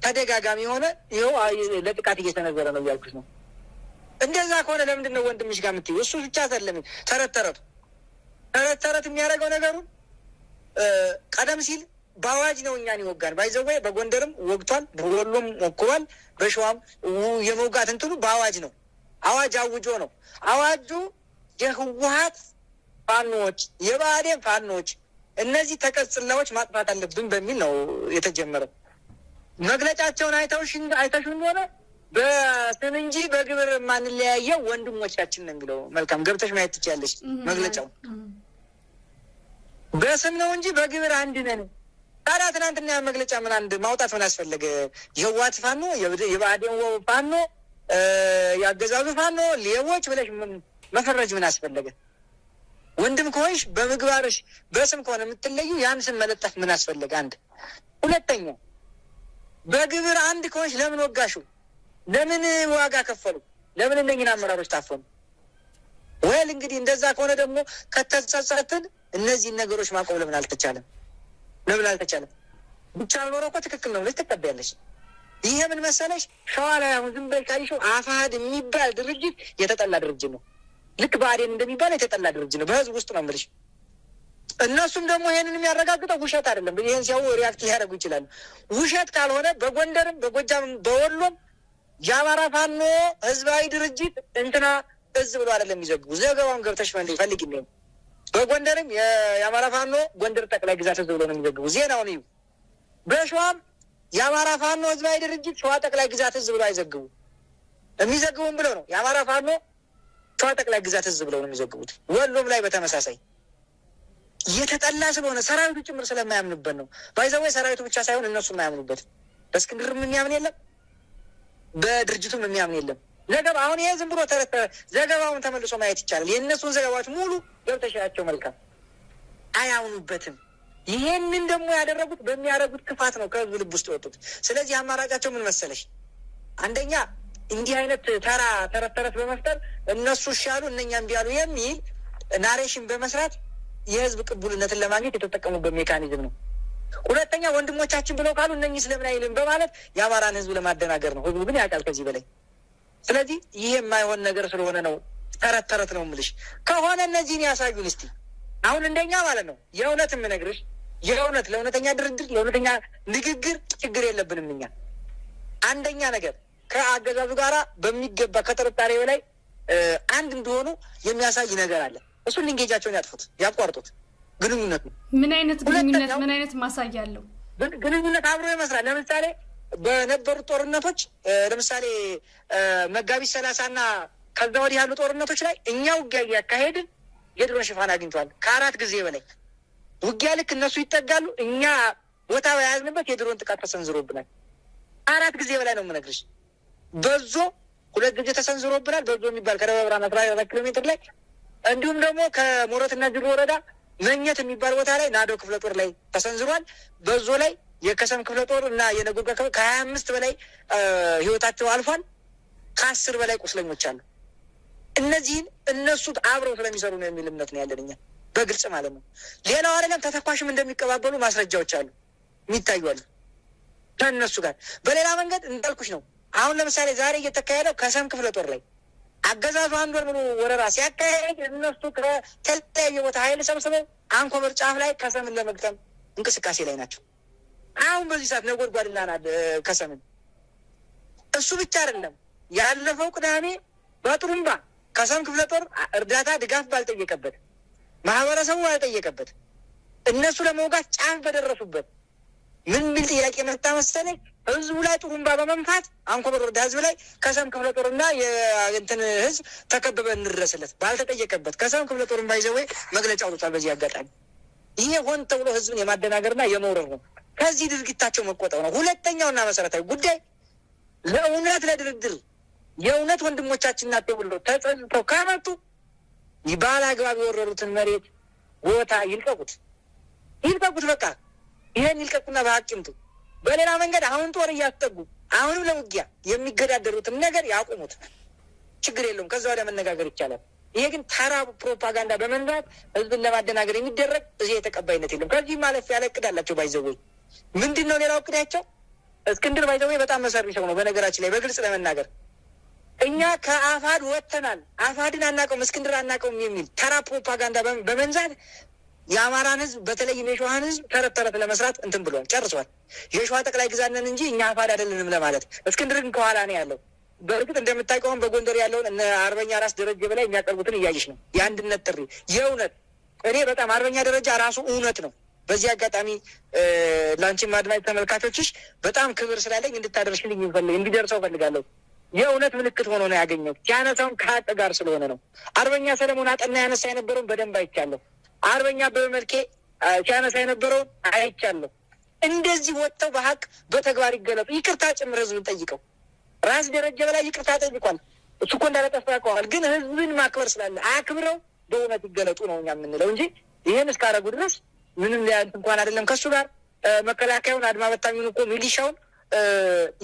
ተደጋጋሚ የሆነ ይኸው ለጥቃት እየተነዘረ ነው እያልኩሽ ነው። እንደዛ ከሆነ ለምንድን ነው ወንድምሽ ጋር የምትይው? እሱ ብቻ አይደለም ተረት የሚያደርገው ነገሩን ቀደም ሲል በአዋጅ ነው እኛን ይወጋል። ባይዘወይ በጎንደርም ወግቷል፣ በወሎም ሞክሯል። በሸዋም የመውጋት እንትኑ በአዋጅ ነው። አዋጅ አውጆ ነው። አዋጁ የህወሀት ፋኖች፣ የብአዴን ፋኖች እነዚህ ተቀጽላዎች ማጥፋት አለብን በሚል ነው የተጀመረው። መግለጫቸውን አይተሽ እንደሆነ በስም እንጂ በግብር ማንለያየው ወንድሞቻችን ነው የሚለው። መልካም ገብተሽ ማየት ትችያለሽ። መግለጫው በስም ነው እንጂ በግብር አንድ ነን። ታዲያ ትናንትና መግለጫ ምን አንድ ማውጣት ምን አስፈለገ? የህወሓት ፋኖ፣ የብአዴን ፋኖ፣ የአገዛዙ ፋኖ ሌቦች ብለሽ መፈረጅ ምን አስፈለገ? ወንድም ከሆንሽ በምግባርሽ በስም ከሆነ የምትለዩ ያን ስም መለጠፍ ምን አስፈለገ? አንድ ሁለተኛ በግብር አንድ ከሆንሽ ለምን ወጋሹ? ለምን ዋጋ ከፈሉ? ለምን እነኝን አመራሮች ታፈኑ? ወይል እንግዲህ እንደዛ ከሆነ ደግሞ ከተጸጸትን እነዚህን ነገሮች ማቆም ለምን አልተቻለም? ብቻ ኖሮ እኮ ትክክል ነው ብለሽ ትቀበያለሽ። ይሄ ምን መሰለሽ፣ ሸዋ ላይ አሁን ዝም በል ካይሽው አፋሕድ የሚባል ድርጅት የተጠላ ድርጅት ነው። ልክ ብአዴን እንደሚባል የተጠላ ድርጅት ነው። በህዝብ ውስጥ ነው የምልሽ። እነሱም ደግሞ ይሄንን የሚያረጋግጠው ውሸት አይደለም። ይህን ሲያው ሪያክት ሊያደርጉ ይችላሉ። ውሸት ካልሆነ በጎንደርም በጎጃምም በወሎም የአማራ ፋኖ ህዝባዊ ድርጅት እንትና እዝ ብሎ አይደለም የሚዘግቡ። ዘገባውን ገብተሽ ፈልግ። በጎንደርም የአማራ ፋኖ ጎንደር ጠቅላይ ግዛት ህዝብ ብሎ ነው የሚዘግቡ። ዜናውን እዩ። በሸዋም የአማራ ፋኖ ህዝባዊ ድርጅት ሸዋ ጠቅላይ ግዛት ህዝብ ብሎ አይዘግቡ። የሚዘግቡም ብለው ነው የአማራ ፋኖ ሸዋ ጠቅላይ ግዛት ህዝብ ብለው ነው የሚዘግቡት። ወሎም ላይ በተመሳሳይ እየተጠላ ስለሆነ ሰራዊቱ ጭምር ስለማያምኑበት ነው። ባይዘወይ ሰራዊቱ ብቻ ሳይሆን እነሱ የማያምኑበት። በእስክንድርም የሚያምን የለም፣ በድርጅቱም የሚያምን የለም። ዘገባ አሁን ይሄ ዝም ብሎ ዘገባውን ተመልሶ ማየት ይቻላል። የእነሱን ዘገባዎች ሙሉ ገብተሻቸው መልካም አያምኑበትም። ይሄንን ደግሞ ያደረጉት በሚያደርጉት ክፋት ነው ከህዝብ ልብ ውስጥ የወጡት። ስለዚህ አማራጫቸው ምን መሰለሽ? አንደኛ እንዲህ አይነት ተራ ተረት በመፍጠር እነሱ ሻሉ እነኛም ቢያሉ የሚል ናሬሽን በመስራት የህዝብ ቅቡልነትን ለማግኘት የተጠቀሙበት ሜካኒዝም ነው። ሁለተኛ ወንድሞቻችን ብለው ካሉ እነኚህ ስለምን አይልም በማለት የአማራን ህዝብ ለማደናገር ነው። ህዝቡ ግን ያውቃል ከዚህ በላይ። ስለዚህ ይሄ የማይሆን ነገር ስለሆነ ነው ተረት ነው የምልሽ። ከሆነ እነዚህን ያሳዩን እስቲ። አሁን እንደኛ ማለት ነው የእውነት የምነግርሽ፣ የእውነት ለእውነተኛ ድርድር ለእውነተኛ ንግግር ችግር የለብንም እኛ። አንደኛ ነገር ከአገዛዙ ጋራ በሚገባ ከጥርጣሬ በላይ አንድ እንደሆኑ የሚያሳይ ነገር አለ። እሱን ሊንጌጃቸውን ያጥፉት፣ ያቋርጡት። ግንኙነት ነው። ምን አይነት ግንኙነት? ምን አይነት ማሳያ አለው? ግንኙነት አብሮ ይመስላል። ለምሳሌ በነበሩት ጦርነቶች ለምሳሌ መጋቢት 30 ከዛ ወዲህ ያሉ ጦርነቶች ላይ እኛ ውጊያ እያካሄድን የድሮን ሽፋን አግኝተዋል። ከ4 ጊዜ በላይ ውጊያ ልክ እነሱ ይጠጋሉ፣ እኛ ቦታ በያዝንበት የድሮን ጥቃት ተሰንዝሮብናል። 4 ጊዜ በላይ ነው የምነግርሽ። በዞ 2 ጊዜ ተሰንዝሮብናል። በዞ የሚባል ከደብረ ብርሃን 14 ኪሎ ሜትር ላይ፣ እንዲሁም ደግሞ ከሞረትና ጅሩ ወረዳ መኘት የሚባል ቦታ ላይ ናዶ ክፍለ ጦር ላይ ተሰንዝሯል። በዞ ላይ የከሰም ክፍለ ጦር እና የነጎድጓ ከ25 በላይ ህይወታቸው አልፏል። ከ10 በላይ ቁስለኞች አሉ። እነዚህን እነሱ አብረው ስለሚሰሩ ነው የሚል እምነት ነው ያለን እኛ በግልጽ ማለት ነው። ሌላው አይደለም ተተኳሽም እንደሚቀባበሉ ማስረጃዎች አሉ፣ የሚታዩ አሉ ከእነሱ ጋር። በሌላ መንገድ እንዳልኩሽ ነው። አሁን ለምሳሌ ዛሬ እየተካሄደው ከሰም ክፍለ ጦር ላይ አገዛዙ 1 ወር ሙሉ ወረራ ሲያካሄድ እነሱ ከተለያየ ቦታ ኃይል ሰብስበው አንኮበር ጫፍ ላይ ከሰምን ለመግጠም እንቅስቃሴ ላይ ናቸው። አሁን በዚህ ሰዓት ነጎድጓድና ከሰምን እሱ ብቻ አይደለም። ያለፈው ቅዳሜ በጥሩምባ ከሰም ክፍለ ጦር እርዳታ ድጋፍ ባልጠየቀበት፣ ማህበረሰቡ ባልጠየቀበት፣ እነሱ ለመውጋት ጫፍ በደረሱበት ምን ሚል ጥያቄ መጣ መሰለኝ? ህዝቡ ላይ ጥሩምባ በመምታት አንኮበር ወረዳ ህዝብ ላይ ከሰም ክፍለ ጦርና የእንትን ህዝብ ተከበበ እንድረስለት ባልተጠየቀበት ከሰም ክፍለ ጦርና ይዘው መግለጫ አውጥቷል። በዚህ አጋጣሚ ይሄ ሆን ተብሎ ህዝብን የማደናገርና የመውረር ነው። ከዚህ ድርጊታቸው መቆጠብ ነው። ሁለተኛውና መሰረታዊ ጉዳይ ለእውነት ለድርድር የእውነት ወንድሞቻችንና ተብሎ ተጸጽተው ካመጡ ባለ አግባብ የወረሩትን መሬት ቦታ ይልቀቁት። በቃ ይሄን ይልቀቁና በሀቅ ይምጡ። በሌላ መንገድ አሁን ጦር እያስጠጉ አሁንም ለውጊያ የሚገዳደሩትን ነገር ያቁሙት። ችግር የለውም። ከዛ ወዲያ መነጋገር ይቻላል። ይሄ ግን ተራ ፕሮፓጋንዳ በመንዛት ህዝብን ለማደናገር የሚደረግ እዚህ የተቀባይነት የለም። ከዚህ ማለፍ ያለ እቅድ አላቸው። ባይዘወይ ምንድን ነው ሌላው እቅዳቸው? እስክንድር ባይዘወይ በጣም መሰሪ ሰው ነው። በነገራችን ላይ በግልጽ ለመናገር እኛ ከአፋድ ወጥተናል፣ አፋድን አናውቀውም፣ እስክንድር አናውቀውም የሚል ተራ ፕሮፓጋንዳ በመንዛት የአማራን ህዝብ በተለይም የሸዋን ህዝብ ተረት ተረት ለመስራት እንትን ብሏል፣ ጨርሷል። የሸዋ ጠቅላይ ግዛት ነን እንጂ እኛ አፋድ አይደለንም ለማለት። እስክንድር ግን ከኋላ ነው ያለው። በእርግጥ እንደምታውቀውን በጎንደር ያለውን እነ አርበኛ ራስ ደረጀ በላይ የሚያቀርቡትን እያየሽ ነው። የአንድነት ጥሪ የእውነት እኔ በጣም አርበኛ ደረጃ ራሱ እውነት ነው። በዚህ አጋጣሚ ለአንቺም አድማጭ ተመልካቾችሽ በጣም ክብር ስላለኝ እንድታደርሽልኝ እንዲደርሰው ፈልጋለሁ። የእውነት ምልክት ሆኖ ነው ያገኘው። ሲያነሳውም ከሀቅ ጋር ስለሆነ ነው። አርበኛ ሰለሞን አጠና ያነሳ የነበረውን በደንብ አይቻለሁ። አርበኛ በመልኬ ሲያነሳ የነበረውን አይቻለሁ። እንደዚህ ወጥተው በሀቅ በተግባር ይገለጡ። ይቅርታ ጭምር ህዝብን ጠይቀው። ራስ ደረጀ በላይ ይቅርታ ጠይቋል። እሱ እኮ እንዳለ ተስተካክለዋል። ግን ህዝብን ማክበር ስላለ አክብረው በእውነት ይገለጡ ነው እኛ የምንለው እንጂ ይህን እስካረጉ ድረስ ምንም ሊያንት እንኳን አይደለም። ከእሱ ጋር መከላከያውን አድማ በታኙን እኮ ሚሊሻውን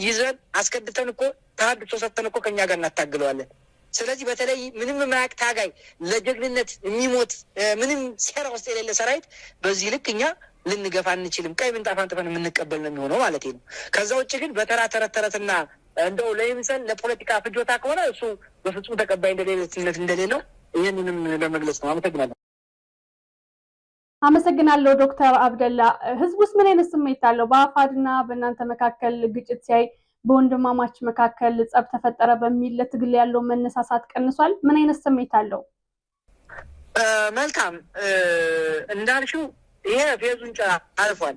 ይዘን አስከድተን እኮ ተሀድሶ ሰጥተን እኮ ከኛ ጋር እናታግለዋለን። ስለዚህ በተለይ ምንም የማያውቅ ታጋይ ለጀግንነት የሚሞት ምንም ሴራ ውስጥ የሌለ ሰራዊት በዚህ ልክ እኛ ልንገፋ አንችልም። ቀይ ምንጣፍ አንጥፈን የምንቀበል ነው የሚሆነው ማለት ነው። ከዛ ውጭ ግን በተራ ተረተረትና እንደው ለይምሰል ለፖለቲካ ፍጆታ ከሆነ እሱ በፍጹም ተቀባይ እንደሌለትነት እንደሌለው ይህንንም ለመግለጽ ነው። አመሰግናለሁ። አመሰግናለሁ ዶክተር አብደላ። ህዝቡስ ምን አይነት ስሜት አለው? በአፋድና በእናንተ መካከል ግጭት ሲያይ በወንድማማች መካከል ጸብ ተፈጠረ በሚል ለትግል ያለው መነሳሳት ቀንሷል? ምን አይነት ስሜት አለው? መልካም እንዳልሽው ይሄ ፌዙን አልፏል፣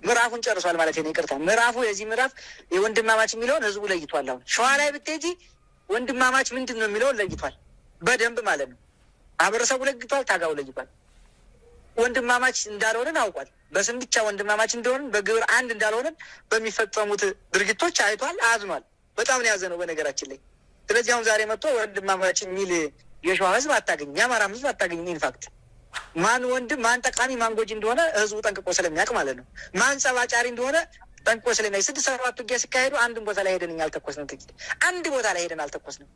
ምዕራፉን ጨርሷል ማለት ነው። ይቅርታ ምዕራፉ የዚህ ምዕራፍ የወንድማማች የሚለውን ህዝቡ ለይቷል። አሁን ሸዋ ላይ ብትሄጂ ወንድማማች ምንድን ነው የሚለውን ለይቷል በደንብ ማለት ነው። ማህበረሰቡ ለይቷል፣ ታጋው ለይቷል። ወንድማማች እንዳልሆንን አውቋል። በስም ብቻ ወንድማማች እንደሆንን በግብር አንድ እንዳልሆንን በሚፈጸሙት ድርጊቶች አይቷል፣ አዝኗል። በጣም ነው ያዘነው በነገራችን ላይ። ስለዚህ አሁን ዛሬ መጥቶ ወንድማማች የሚል የሸዋ ህዝብ አታገኝ፣ የአማራም ህዝብ አታገኝ። ኢንፋክት ማን ወንድም ማን ጠቃሚ ማን ጎጂ እንደሆነ ህዝቡ ጠንቅቆ ስለሚያውቅ ማለት ነው። ማን ጸባጫሪ እንደሆነ ጠንቅቆ ስለሚያውቅ 6-7 ውጊያ ሲካሄዱ አንድን ቦታ ላይ ሄደን እኛ አልተኮስንም። ጥቂት አንድ ቦታ ላይ ሄደን አልተኮስንም።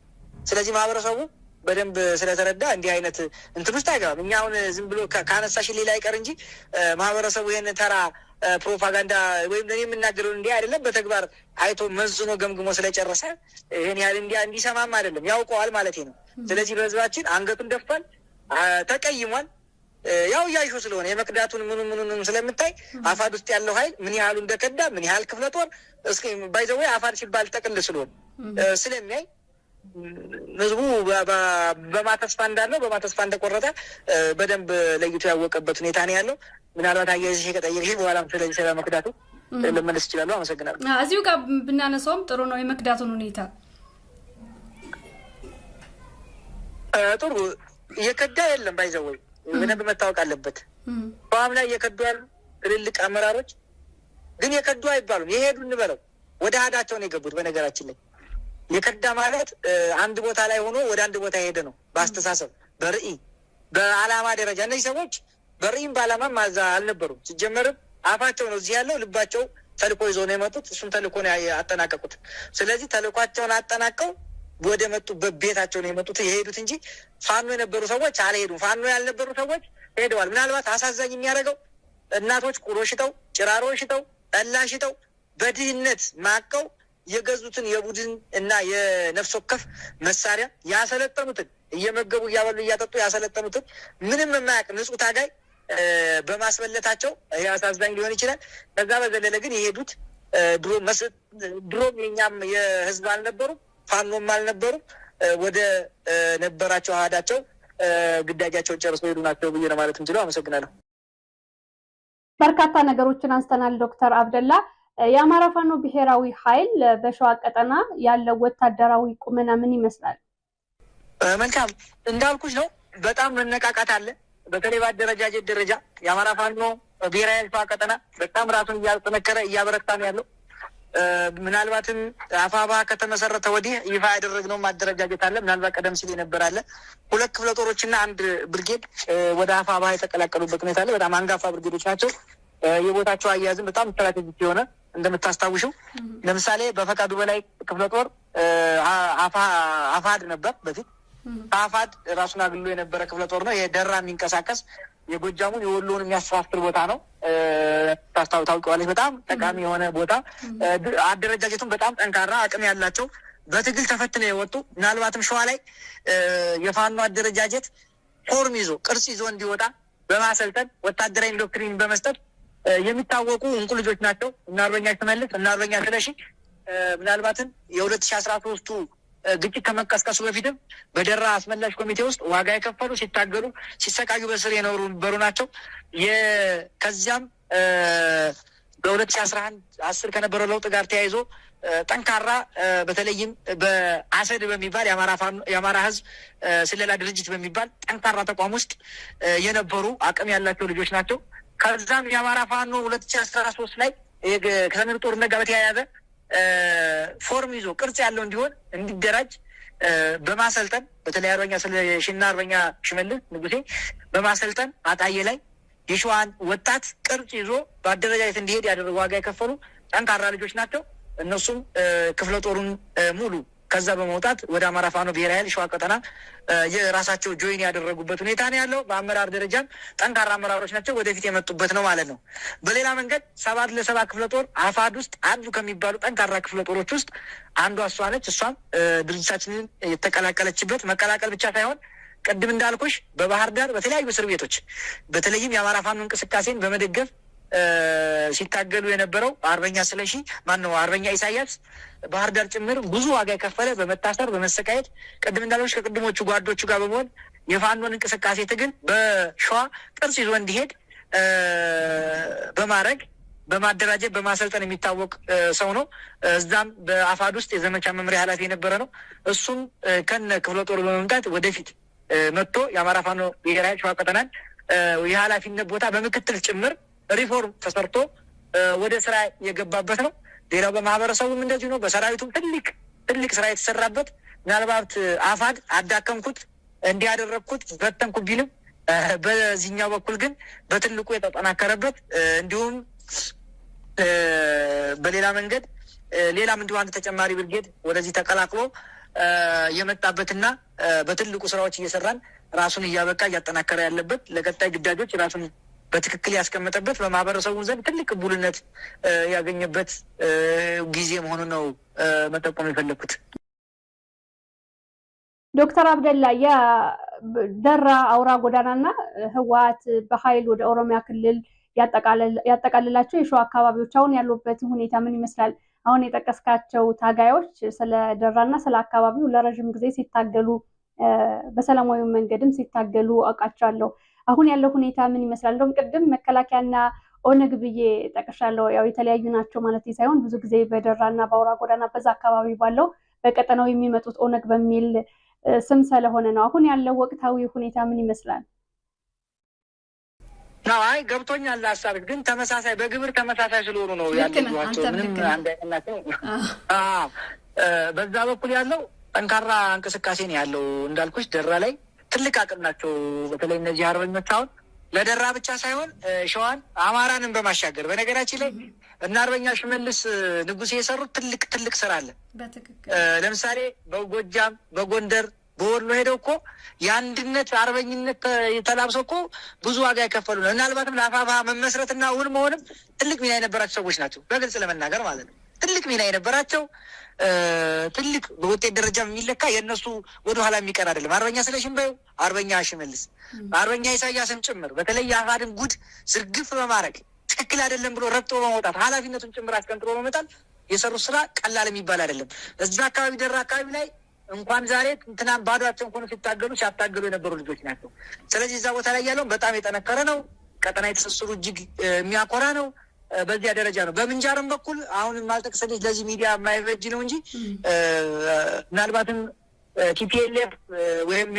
ስለዚህ ማህበረሰቡ በደንብ ስለተረዳ እንዲህ አይነት እንትን ውስጥ አይገባም። እኛ አሁን ዝም ብሎ ካነሳሽ ሌላ አይቀር እንጂ ማህበረሰቡ ይህን ተራ ፕሮፓጋንዳ ወይም ለእኔ የምናገረውን እንዲህ አይደለም፣ በተግባር አይቶ መዝኖ ገምግሞ ስለጨረሰ ይህን ያህል እንዲሰማም አይደለም ያውቀዋል ማለት ነው። ስለዚህ በህዝባችን አንገቱን ደፍቷል፣ ተቀይሟል። ያው እያይሾ ስለሆነ የመክዳቱን ምኑንም ስለምታይ አፋድ ውስጥ ያለው ኃይል ምን ያህሉ እንደከዳ ምን ያህል ክፍለ ጦር ባይዘዌ አፋድ ሲባል ጠቅል ስለሆነ ስለሚያይ ህዝቡ በማተስፋ እንዳለው በማተስፋ እንደቆረጠ በደንብ ለይቶ ያወቀበት ሁኔታ ነው ያለው። ምናልባት አያይዘሽ ከጠየቅሽ በኋላም ስለዚህ ስለ መክዳቱ ልመለስ ይችላሉ። አመሰግናለሁ። እዚሁ ጋር ብናነሳውም ጥሩ ነው የመክዳቱን ሁኔታ። ጥሩ እየከዳ የለም ባይዘወይ በደንብ መታወቅ አለበት። በኋም ላይ እየከዱ ያሉ ትልልቅ አመራሮች ግን የከዱ አይባሉም። የሄዱ እንበለው ወደ አዳቸው ነው የገቡት። በነገራችን ላይ የከዳ ማለት አንድ ቦታ ላይ ሆኖ ወደ አንድ ቦታ የሄደ ነው። በአስተሳሰብ በርዕይ በዓላማ ደረጃ እነዚህ ሰዎች በርዕይም በዓላማም ማዛ አልነበሩም። ሲጀመርም አፋቸው ነው እዚህ ያለው፣ ልባቸው ተልኮ ይዞ ነው የመጡት። እሱም ተልኮ ነው ያጠናቀቁት። ስለዚህ ተልኳቸውን አጠናቀው ወደ መጡበት ቤታቸው ነው የመጡት የሄዱት እንጂ ፋኖ የነበሩ ሰዎች አልሄዱም። ፋኖ ያልነበሩ ሰዎች ሄደዋል። ምናልባት አሳዛኝ የሚያደርገው እናቶች ቁሮ ሽጠው ጭራሮ ሽጠው ጠላ ሽጠው በድህነት ማቀው የገዙትን የቡድን እና የነፍስ ወከፍ መሳሪያ ያሰለጠኑትን እየመገቡ እያበሉ እያጠጡ ያሰለጠኑትን ምንም የማያውቅ ንጹህ ታጋይ በማስበለታቸው ይህ አሳዛኝ ሊሆን ይችላል። ከዛ በዘለለ ግን የሄዱት ድሮም የኛም የህዝብ አልነበሩም፣ ፋኖም አልነበሩም። ወደ ነበራቸው አሃዳቸው ግዳጃቸውን ጨርሰው ሄዱ ናቸው ብዬ ነው ማለት እንችለው። አመሰግናለሁ። በርካታ ነገሮችን አንስተናል ዶክተር አብደላ። የአማራ ፋኖ ብሔራዊ ኃይል በሸዋ ቀጠና ያለው ወታደራዊ ቁመና ምን ይመስላል? መልካም እንዳልኩሽ ነው። በጣም መነቃቃት አለ። በተለይ በአደረጃጀት ደረጃ የአማራ ፋኖ ብሔራዊ ሸዋ ቀጠና በጣም ራሱን እያጠነከረ እያበረታ ነው ያለው። ምናልባትም አፋባ ከተመሰረተ ወዲህ ይፋ ያደረግነው ማደረጃጀት አለ። ምናልባት ቀደም ሲል የነበረ አለ። 2 ክፍለ ጦሮችና 1 ብርጌድ ወደ አፋባ የተቀላቀሉበት ሁኔታ አለ። በጣም አንጋፋ ብርጌዶች ናቸው። የቦታቸው አያያዝም በጣም ስትራቴጂክ የሆነ እንደምታስታውሽው ለምሳሌ በፈቃዱ በላይ ክፍለ ጦር አፋድ ነበር በፊት። አፋድ ራሱን አግሎ የነበረ ክፍለ ጦር ነው። የደራ የሚንቀሳቀስ የጎጃሙን የወሎውን የሚያስተሳስር ቦታ ነው። ታውቂዋለች። በጣም ጠቃሚ የሆነ ቦታ፣ አደረጃጀቱም በጣም ጠንካራ አቅም ያላቸው በትግል ተፈትነው የወጡ ምናልባትም ሸዋ ላይ የፋኖ አደረጃጀት ፎርም ይዞ ቅርጽ ይዞ እንዲወጣ በማሰልጠን ወታደራዊ ዶክትሪን በመስጠት የሚታወቁ እንቁ ልጆች ናቸው። እና አርበኛ ሽመልስ እና አርበኛ ስለሺ ምናልባትም የ2013ቱ ግጭት ከመቀስቀሱ በፊትም በደራ አስመላሽ ኮሚቴ ውስጥ ዋጋ የከፈሉ ሲታገሉ ሲሰቃዩ በስር የነበሩ ናቸው። ከዚያም በ2011 ከነበረው ለውጥ ጋር ተያይዞ ጠንካራ በተለይም በአሰድ በሚባል የአማራ ሕዝብ ስለላ ድርጅት በሚባል ጠንካራ ተቋም ውስጥ የነበሩ አቅም ያላቸው ልጆች ናቸው። ከዛም የአማራ ፋኖ 2013 ላይ ከሰሜኑ ጦርነት ጋር በተያያዘ ፎርም ይዞ ቅርጽ ያለው እንዲሆን እንዲደራጅ በማሰልጠን በተለይ አርበኛ ስለሺና አርበኛ ሽመልስ ንጉሴ በማሰልጠን አጣዬ ላይ የሸዋን ወጣት ቅርጽ ይዞ በአደረጃጀት እንዲሄድ ያደረጉ ዋጋ የከፈሉ ጠንካራ ልጆች ናቸው። እነሱም ክፍለ ጦሩን ሙሉ ከዛ በመውጣት ወደ አማራ ፋኖ ብሔራዊ ኃይል ሸዋ ቀጠና የራሳቸው ጆይን ያደረጉበት ሁኔታ ነው ያለው። በአመራር ደረጃም ጠንካራ አመራሮች ናቸው፣ ወደፊት የመጡበት ነው ማለት ነው። በሌላ መንገድ 7 ክፍለ ጦር አፋድ ውስጥ አንዱ ከሚባሉ ጠንካራ ክፍለ ጦሮች ውስጥ አንዷ እሷ ነች። እሷም ድርጅታችንን የተቀላቀለችበት መቀላቀል ብቻ ሳይሆን ቅድም እንዳልኩሽ በባህር ዳር በተለያዩ እስር ቤቶች በተለይም የአማራ ፋኖ እንቅስቃሴን በመደገፍ ሲታገሉ የነበረው አርበኛ ስለሺ አርበኛ ኢሳያስ ባህር ዳር ጭምር ብዙ ዋጋ የከፈለ በመታሰር በመሰቃየት ቅድም እንዳልኩሽ ከቅድሞቹ ጓዶቹ ጋር በመሆን የፋኖን እንቅስቃሴ ትግል በሸዋ ቅርጽ ይዞ እንዲሄድ በማድረግ በማደራጀት በማሰልጠን የሚታወቅ ሰው ነው። እዛም በአፋድ ውስጥ የዘመቻ መምሪያ ኃላፊ የነበረ ነው። እሱም ከነ ክፍለ ጦሩ በመምጣት ወደፊት መጥቶ የአማራ ፋኖ ብሔራዊ ሸዋ ቀጠናን የኃላፊነት ቦታ በምክትል ጭምር ሪፎርም ተሰርቶ ወደ ስራ የገባበት ነው። ሌላው በማህበረሰቡም እንደዚሁ ነው። በሰራዊቱም ትልቅ ስራ የተሰራበት ምናልባት አፋድ አዳከምኩት እንዲያደረግኩት በተንኩ ቢልም በዚህኛው በኩል ግን በትልቁ የተጠናከረበት እንዲሁም በሌላ መንገድ ሌላም እንዲሁ አንድ ተጨማሪ ብርጌድ ወደዚህ ተቀላቅሎ የመጣበትና በትልቁ ስራዎች እየሰራን ራሱን እያበቃ እያጠናከረ ያለበት ለቀጣይ ግዳጆች ራሱን በትክክል ያስቀመጠበት በማህበረሰቡ ዘንድ ትልቅ ቅቡልነት ያገኘበት ጊዜ መሆኑ ነው መጠቆም የፈለኩት። ዶክተር አብደላ የደራ አውራ ጎዳናና ህወሓት በኃይል ወደ ኦሮሚያ ክልል ያጠቃልላቸው የሸዋ አካባቢዎች አሁን ያሉበት ሁኔታ ምን ይመስላል? አሁን የጠቀስካቸው ታጋዮች ስለ ደራና ስለ አካባቢው ለረዥም ጊዜ ሲታገሉ በሰላማዊ መንገድም ሲታገሉ አውቃቸዋለሁ። አሁን ያለው ሁኔታ ምን ይመስላል? እንደውም ቅድም መከላከያና ኦነግ ብዬ ጠቅሻለሁ። ያው የተለያዩ ናቸው ማለት ሳይሆን ብዙ ጊዜ በደራና በአውራ ጎዳና በዛ አካባቢ ባለው በቀጠናው የሚመጡት ኦነግ በሚል ስም ስለሆነ ነው። አሁን ያለው ወቅታዊ ሁኔታ ምን ይመስላል? አይ ገብቶኛል ሀሳብ ግን ተመሳሳይ በግብር ተመሳሳይ ስለሆኑ ነው ያሉዋቸው ምንም አንድ አይነት ናቸው። በዛ በኩል ያለው ጠንካራ እንቅስቃሴ ነው ያለው። እንዳልኩሽ ደራ ላይ ትልቅ አቅም ናቸው። በተለይ እነዚህ አርበኞች አሁን ለደራ ብቻ ሳይሆን ሸዋን አማራንን በማሻገር በነገራችን ላይ እና አርበኛ ሽመልስ ንጉሴ የሰሩት ትልቅ ስራ አለ። ለምሳሌ በጎጃም በጎንደር በወሎ ሄደው እኮ የአንድነት አርበኝነት የተላብሰው እኮ ብዙ ዋጋ የከፈሉ ነው። ምናልባትም ለአፋባ መመስረትና እውን መሆንም ትልቅ ሚና የነበራቸው ሰዎች ናቸው። በግልጽ ለመናገር ማለት ነው። ትልቅ ሚና የነበራቸው ትልቅ በውጤት ደረጃ የሚለካ የእነሱ ወደኋላ የሚቀር አይደለም። አርበኛ ስለሺም በይው አርበኛ ሽመልስ አርበኛ ኢሳያስም ጭምር በተለይ የአፋድን ጉድ ዝርግፍ በማድረግ ትክክል አይደለም ብሎ ረግጦ በመውጣት ኃላፊነቱን ጭምር አስቀንጥሮ በመጣል የሰሩት ስራ ቀላል የሚባል አይደለም። እዛ አካባቢ ደራ አካባቢ ላይ እንኳን ዛሬ ትናንት ባዷቸውን ሆኖ ሲያታገሉ የነበሩ ልጆች ናቸው። ስለዚህ እዛ ቦታ ላይ ያለውን በጣም የጠነከረ ነው። ቀጠና የተሰሰሩ እጅግ የሚያኮራ ነው። በዚያ ደረጃ ነው። በምንጃርም በኩል አሁን ማልጠቅሰልሽ ለዚህ ሚዲያ የማይበጅ ነው እንጂ ምናልባትም ቲፒኤልኤፍ ወይም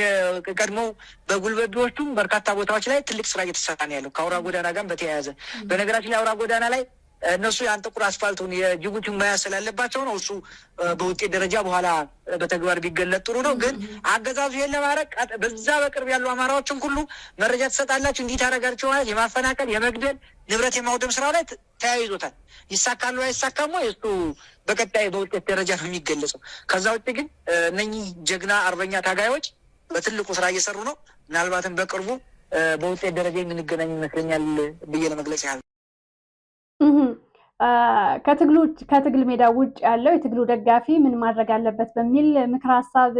ቀድሞ በጉልበዶቹም በርካታ ቦታዎች ላይ ትልቅ ስራ እየተሰራ ነው ያለው ከአውራ ጎዳና ጋር በተያያዘ። በነገራችን ላይ አውራ ጎዳና ላይ እነሱ ያን ጥቁር አስፋልቱን የጅቡቲን መያዝ ስላለባቸው ነው። እሱ በውጤት ደረጃ በኋላ በተግባር ቢገለጥ ጥሩ ነው። ግን አገዛዙ ይሄን ለማድረግ በዛ በቅርብ ያሉ አማራዎችን ሁሉ መረጃ ትሰጣላችሁ እንዲህ ታደርጋችሁ ማለት የማፈናቀል የመግደል ንብረት የማውደም ስራ ላይ ተያይዞታል። ይሳካሉ አይሳካም ወይ እሱ በቀጣይ በውጤት ደረጃ ነው የሚገለጸው። ከዛ ውጭ ግን እነኚህ ጀግና አርበኛ ታጋዮች በትልቁ ስራ እየሰሩ ነው። ምናልባትም በቅርቡ በውጤት ደረጃ የምንገናኝ ይመስለኛል ብዬ ለመግለጽ ያህል። ከትግል ሜዳ ውጭ ያለው የትግሉ ደጋፊ ምን ማድረግ አለበት በሚል ምክር ሀሳብ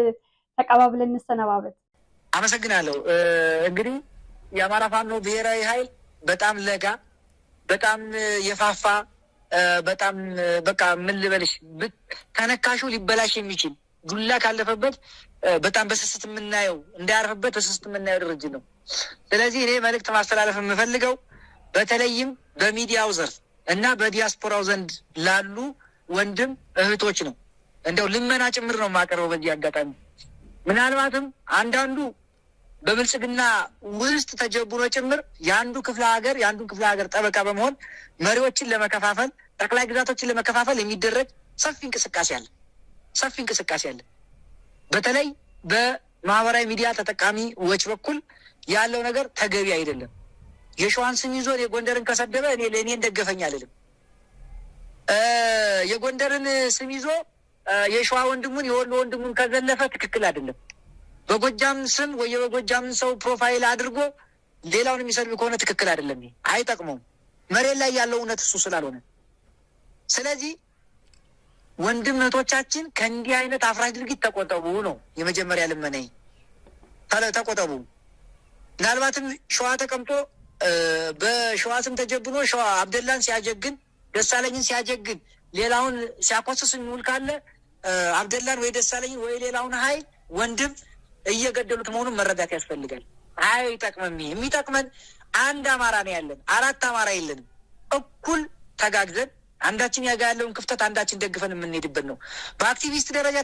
ተቀባብለን እንሰነባበት። አመሰግናለሁ። እንግዲህ የአማራ ፋኖ ብሔራዊ ኃይል በጣም ለጋ፣ በጣም የፋፋ፣ በጣም በቃ ምን ልበልሽ ተነካሹ ሊበላሽ የሚችል ዱላ ካለፈበት በጣም በስስት የምናየው እንዳያርፍበት በስስት የምናየው ድርጅት ነው። ስለዚህ እኔ መልእክት ማስተላለፍ የምፈልገው በተለይም በሚዲያው ዘርፍ እና በዲያስፖራው ዘንድ ላሉ ወንድም እህቶች ነው። እንደው ልመና ጭምር ነው የማቀርበው በዚህ አጋጣሚ። ምናልባትም አንዳንዱ በብልጽግና ውስጥ ተጀቡሮ ጭምር የአንዱን ክፍለ ሀገር ጠበቃ በመሆን መሪዎችን ለመከፋፈል፣ ጠቅላይ ግዛቶችን ለመከፋፈል የሚደረግ ሰፊ እንቅስቃሴ አለ። በተለይ በማህበራዊ ሚዲያ ተጠቃሚዎች በኩል ያለው ነገር ተገቢ አይደለም። የሸዋን ስም ይዞ የጎንደርን ከሰደበ እኔን ደገፈኝ አልልም። የጎንደርን ስም ይዞ የሸዋ ወንድሙን የወሎ ወንድሙን ከዘለፈ ትክክል አይደለም። በጎጃም ስም ወይ በጎጃም ሰው ፕሮፋይል አድርጎ ሌላውን የሚሰድብ ከሆነ ትክክል አይደለም። አይጠቅመውም። መሬት ላይ ያለው እውነት እሱ ስላልሆነ፣ ስለዚህ ወንድምነቶቻችን ከእንዲህ አይነት አፍራሽ ድርጊት ተቆጠቡ ነው የመጀመሪያ ልመናዬ። ተቆጠቡ። ምናልባትም ሸዋ ተቀምጦ በሸዋ ስም ተጀብኖ ሸዋ አብደላን ሲያጀግን፣ ደሳለኝን ሲያጀግን፣ ሌላውን ሲያኮስስ የሚውል ካለ አብደላን ወይ ደሳለኝን ወይ ሌላውን ሀይል ወንድም እየገደሉት መሆኑን መረዳት ያስፈልጋል። አይጠቅምም። የሚጠቅመን አንድ አማራ ነው ያለን፣ 4 አማራ የለንም። እኩል ተጋግዘን አንዳችን ያጋ ያለውን ክፍተት አንዳችን ደግፈን የምንሄድበት ነው። በአክቲቪስት ደረጃ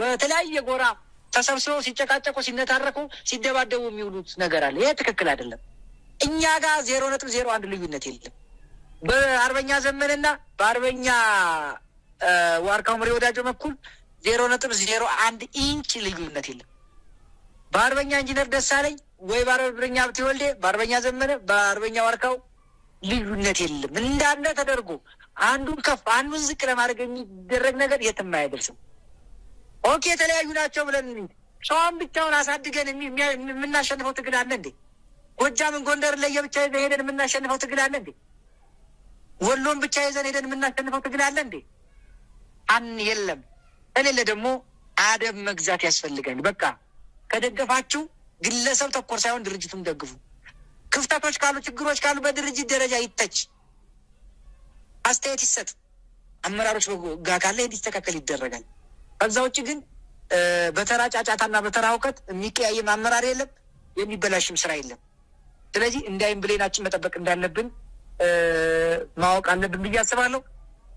በተለያየ ጎራ ተሰብስበው ሲጨቃጨቁ፣ ሲነታረኩ፣ ሲደባደቡ የሚውሉት ነገር አለ። ይሄ ትክክል አይደለም። እኛ ጋር 0.01 ልዩነት የለም። በአርበኛ ዘመንና በአርበኛ ዋርካው መሪ ወዳጆ በኩል 0.01 ኢንች ልዩነት የለም። በአርበኛ ኢንጂነር ደሳለኝ ወይ በአርበኛ ሀብቴ ወልዴ፣ በአርበኛ ዘመነ፣ በአርበኛ ዋርካው ልዩነት የለም። እንዳለ ተደርጎ አንዱን ከፍ አንዱን ዝቅ ለማድረግ የሚደረግ ነገር የትም አያደርስም። ኦኬ የተለያዩ ናቸው ብለን ሸዋን ብቻውን አሳድገን የምናሸንፈው ትግል አለ እንዴ? ጎጃምን ጎንደርን ለየብቻ ይዘን ሄደን የምናሸንፈው ትግል አለ እንዴ? ወሎን ብቻ ይዘን ሄደን የምናሸንፈው ትግል አለ እንዴ? የለም። እሌለ ደግሞ አደብ መግዛት ያስፈልጋል። በቃ ከደገፋችሁ ግለሰብ ተኮር ሳይሆን ድርጅቱን ደግፉ። ክፍተቶች ካሉ፣ ችግሮች ካሉ በድርጅት ደረጃ ይተች፣ አስተያየት ይሰጥ፣ አመራሮች ጋር ካለ እንዲስተካከል ይደረጋል። ከዛ ውጭ ግን በተራ ጫጫታና በተራ እውቀት የሚቀያየም አመራር የለም፣ የሚበላሽም ስራ የለም። ስለዚህ እንዳይም ብሌናችን መጠበቅ እንዳለብን ማወቅ አለብን ብዬ አስባለሁ።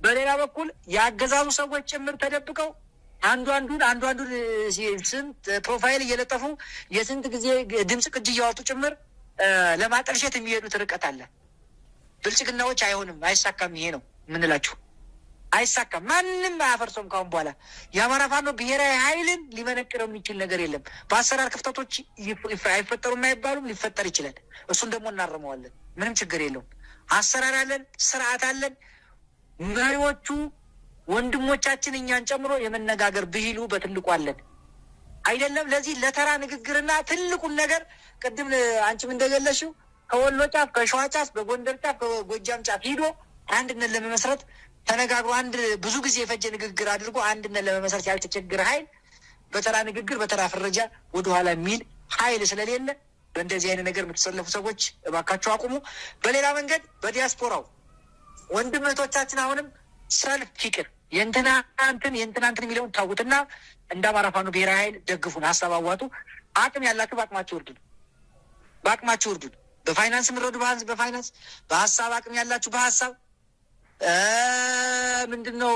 በሌላ በኩል የአገዛዙ ሰዎች ጭምር ተደብቀው አንዱ አንዱን ስንት ፕሮፋይል እየለጠፉ የስንት ጊዜ ድምፅ ቅጅ እያወጡ ጭምር ለማጠልሸት የሚሄዱት ርቀት አለ። ብልጽግናዎች አይሆንም፣ አይሳካም። ይሄ ነው የምንላችሁ፣ አይሳካም። ማንም አያፈርሰውም። ካሁን በኋላ የአማራ ፋኖ ብሔራዊ ኃይልን ሊመነቅረው የሚችል ነገር የለም። በአሰራር ክፍተቶች አይፈጠሩም አይባሉም፣ ሊፈጠር ይችላል። እሱን ደግሞ እናርመዋለን። ምንም ችግር የለውም። አሰራር አለን፣ ስርዓት አለን። መሪዎቹ ወንድሞቻችን እኛን ጨምሮ የመነጋገር ብሂሉ በትልቁ አለን። አይደለም ለዚህ ለተራ ንግግርና ትልቁን ነገር ቅድም አንቺም እንደገለሽው ከወሎ ጫፍ፣ ከሸዋ ጫፍ፣ በጎንደር ጫፍ፣ ከጎጃም ጫፍ ሂዶ አንድነት ለመመስረት ተነጋግሮ ብዙ ጊዜ የፈጀ ንግግር አድርጎ አንድነት ለመመስረት ያልተቸገረ ኃይል በተራ ንግግር በተራ ፍረጃ ወደኋላ የሚል ኃይል ስለሌለ በእንደዚህ አይነት ነገር የምትሰለፉ ሰዎች እባካችሁ አቁሙ። በሌላ መንገድ በዲያስፖራው ወንድም እህቶቻችን አሁንም ሰልፍ ይቅር፣ የእንትና እንትን የሚለውን ታውትና እንደ አማራ ፋኖ ብሔራዊ ኃይል ደግፉን፣ ሀሳብ አዋጡ። አቅም ያላችሁ በአቅማችሁ እርዱን። በፋይናንስ የምትረዱ በፋይናንስ፣ በሀሳብ አቅም ያላችሁ በሀሳብ ምንድነው፣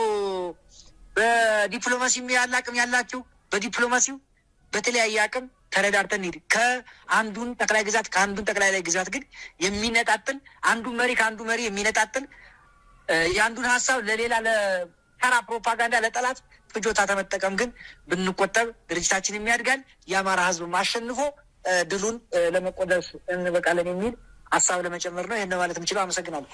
በዲፕሎማሲ ያለ አቅም ያላችሁ በዲፕሎማሲው፣ በተለያየ አቅም ተረዳርተን ሄድ። ከአንዱን ጠቅላይ ግዛት ግን የሚነጣጥል አንዱን መሪ ከአንዱ መሪ የሚነጣጥል የአንዱን ሀሳብ ለሌላ ለተራ ፕሮፓጋንዳ ለጠላት ፍጆታ ተመጠቀም ግን ብንቆጠብ ድርጅታችን የሚያድጋል። የአማራ ሕዝብ አሸንፎ ድሉን ለመቆደስ እንበቃለን የሚል ሀሳብ ለመጨመር ነው። ይህን ማለት የምችለው። አመሰግናለሁ።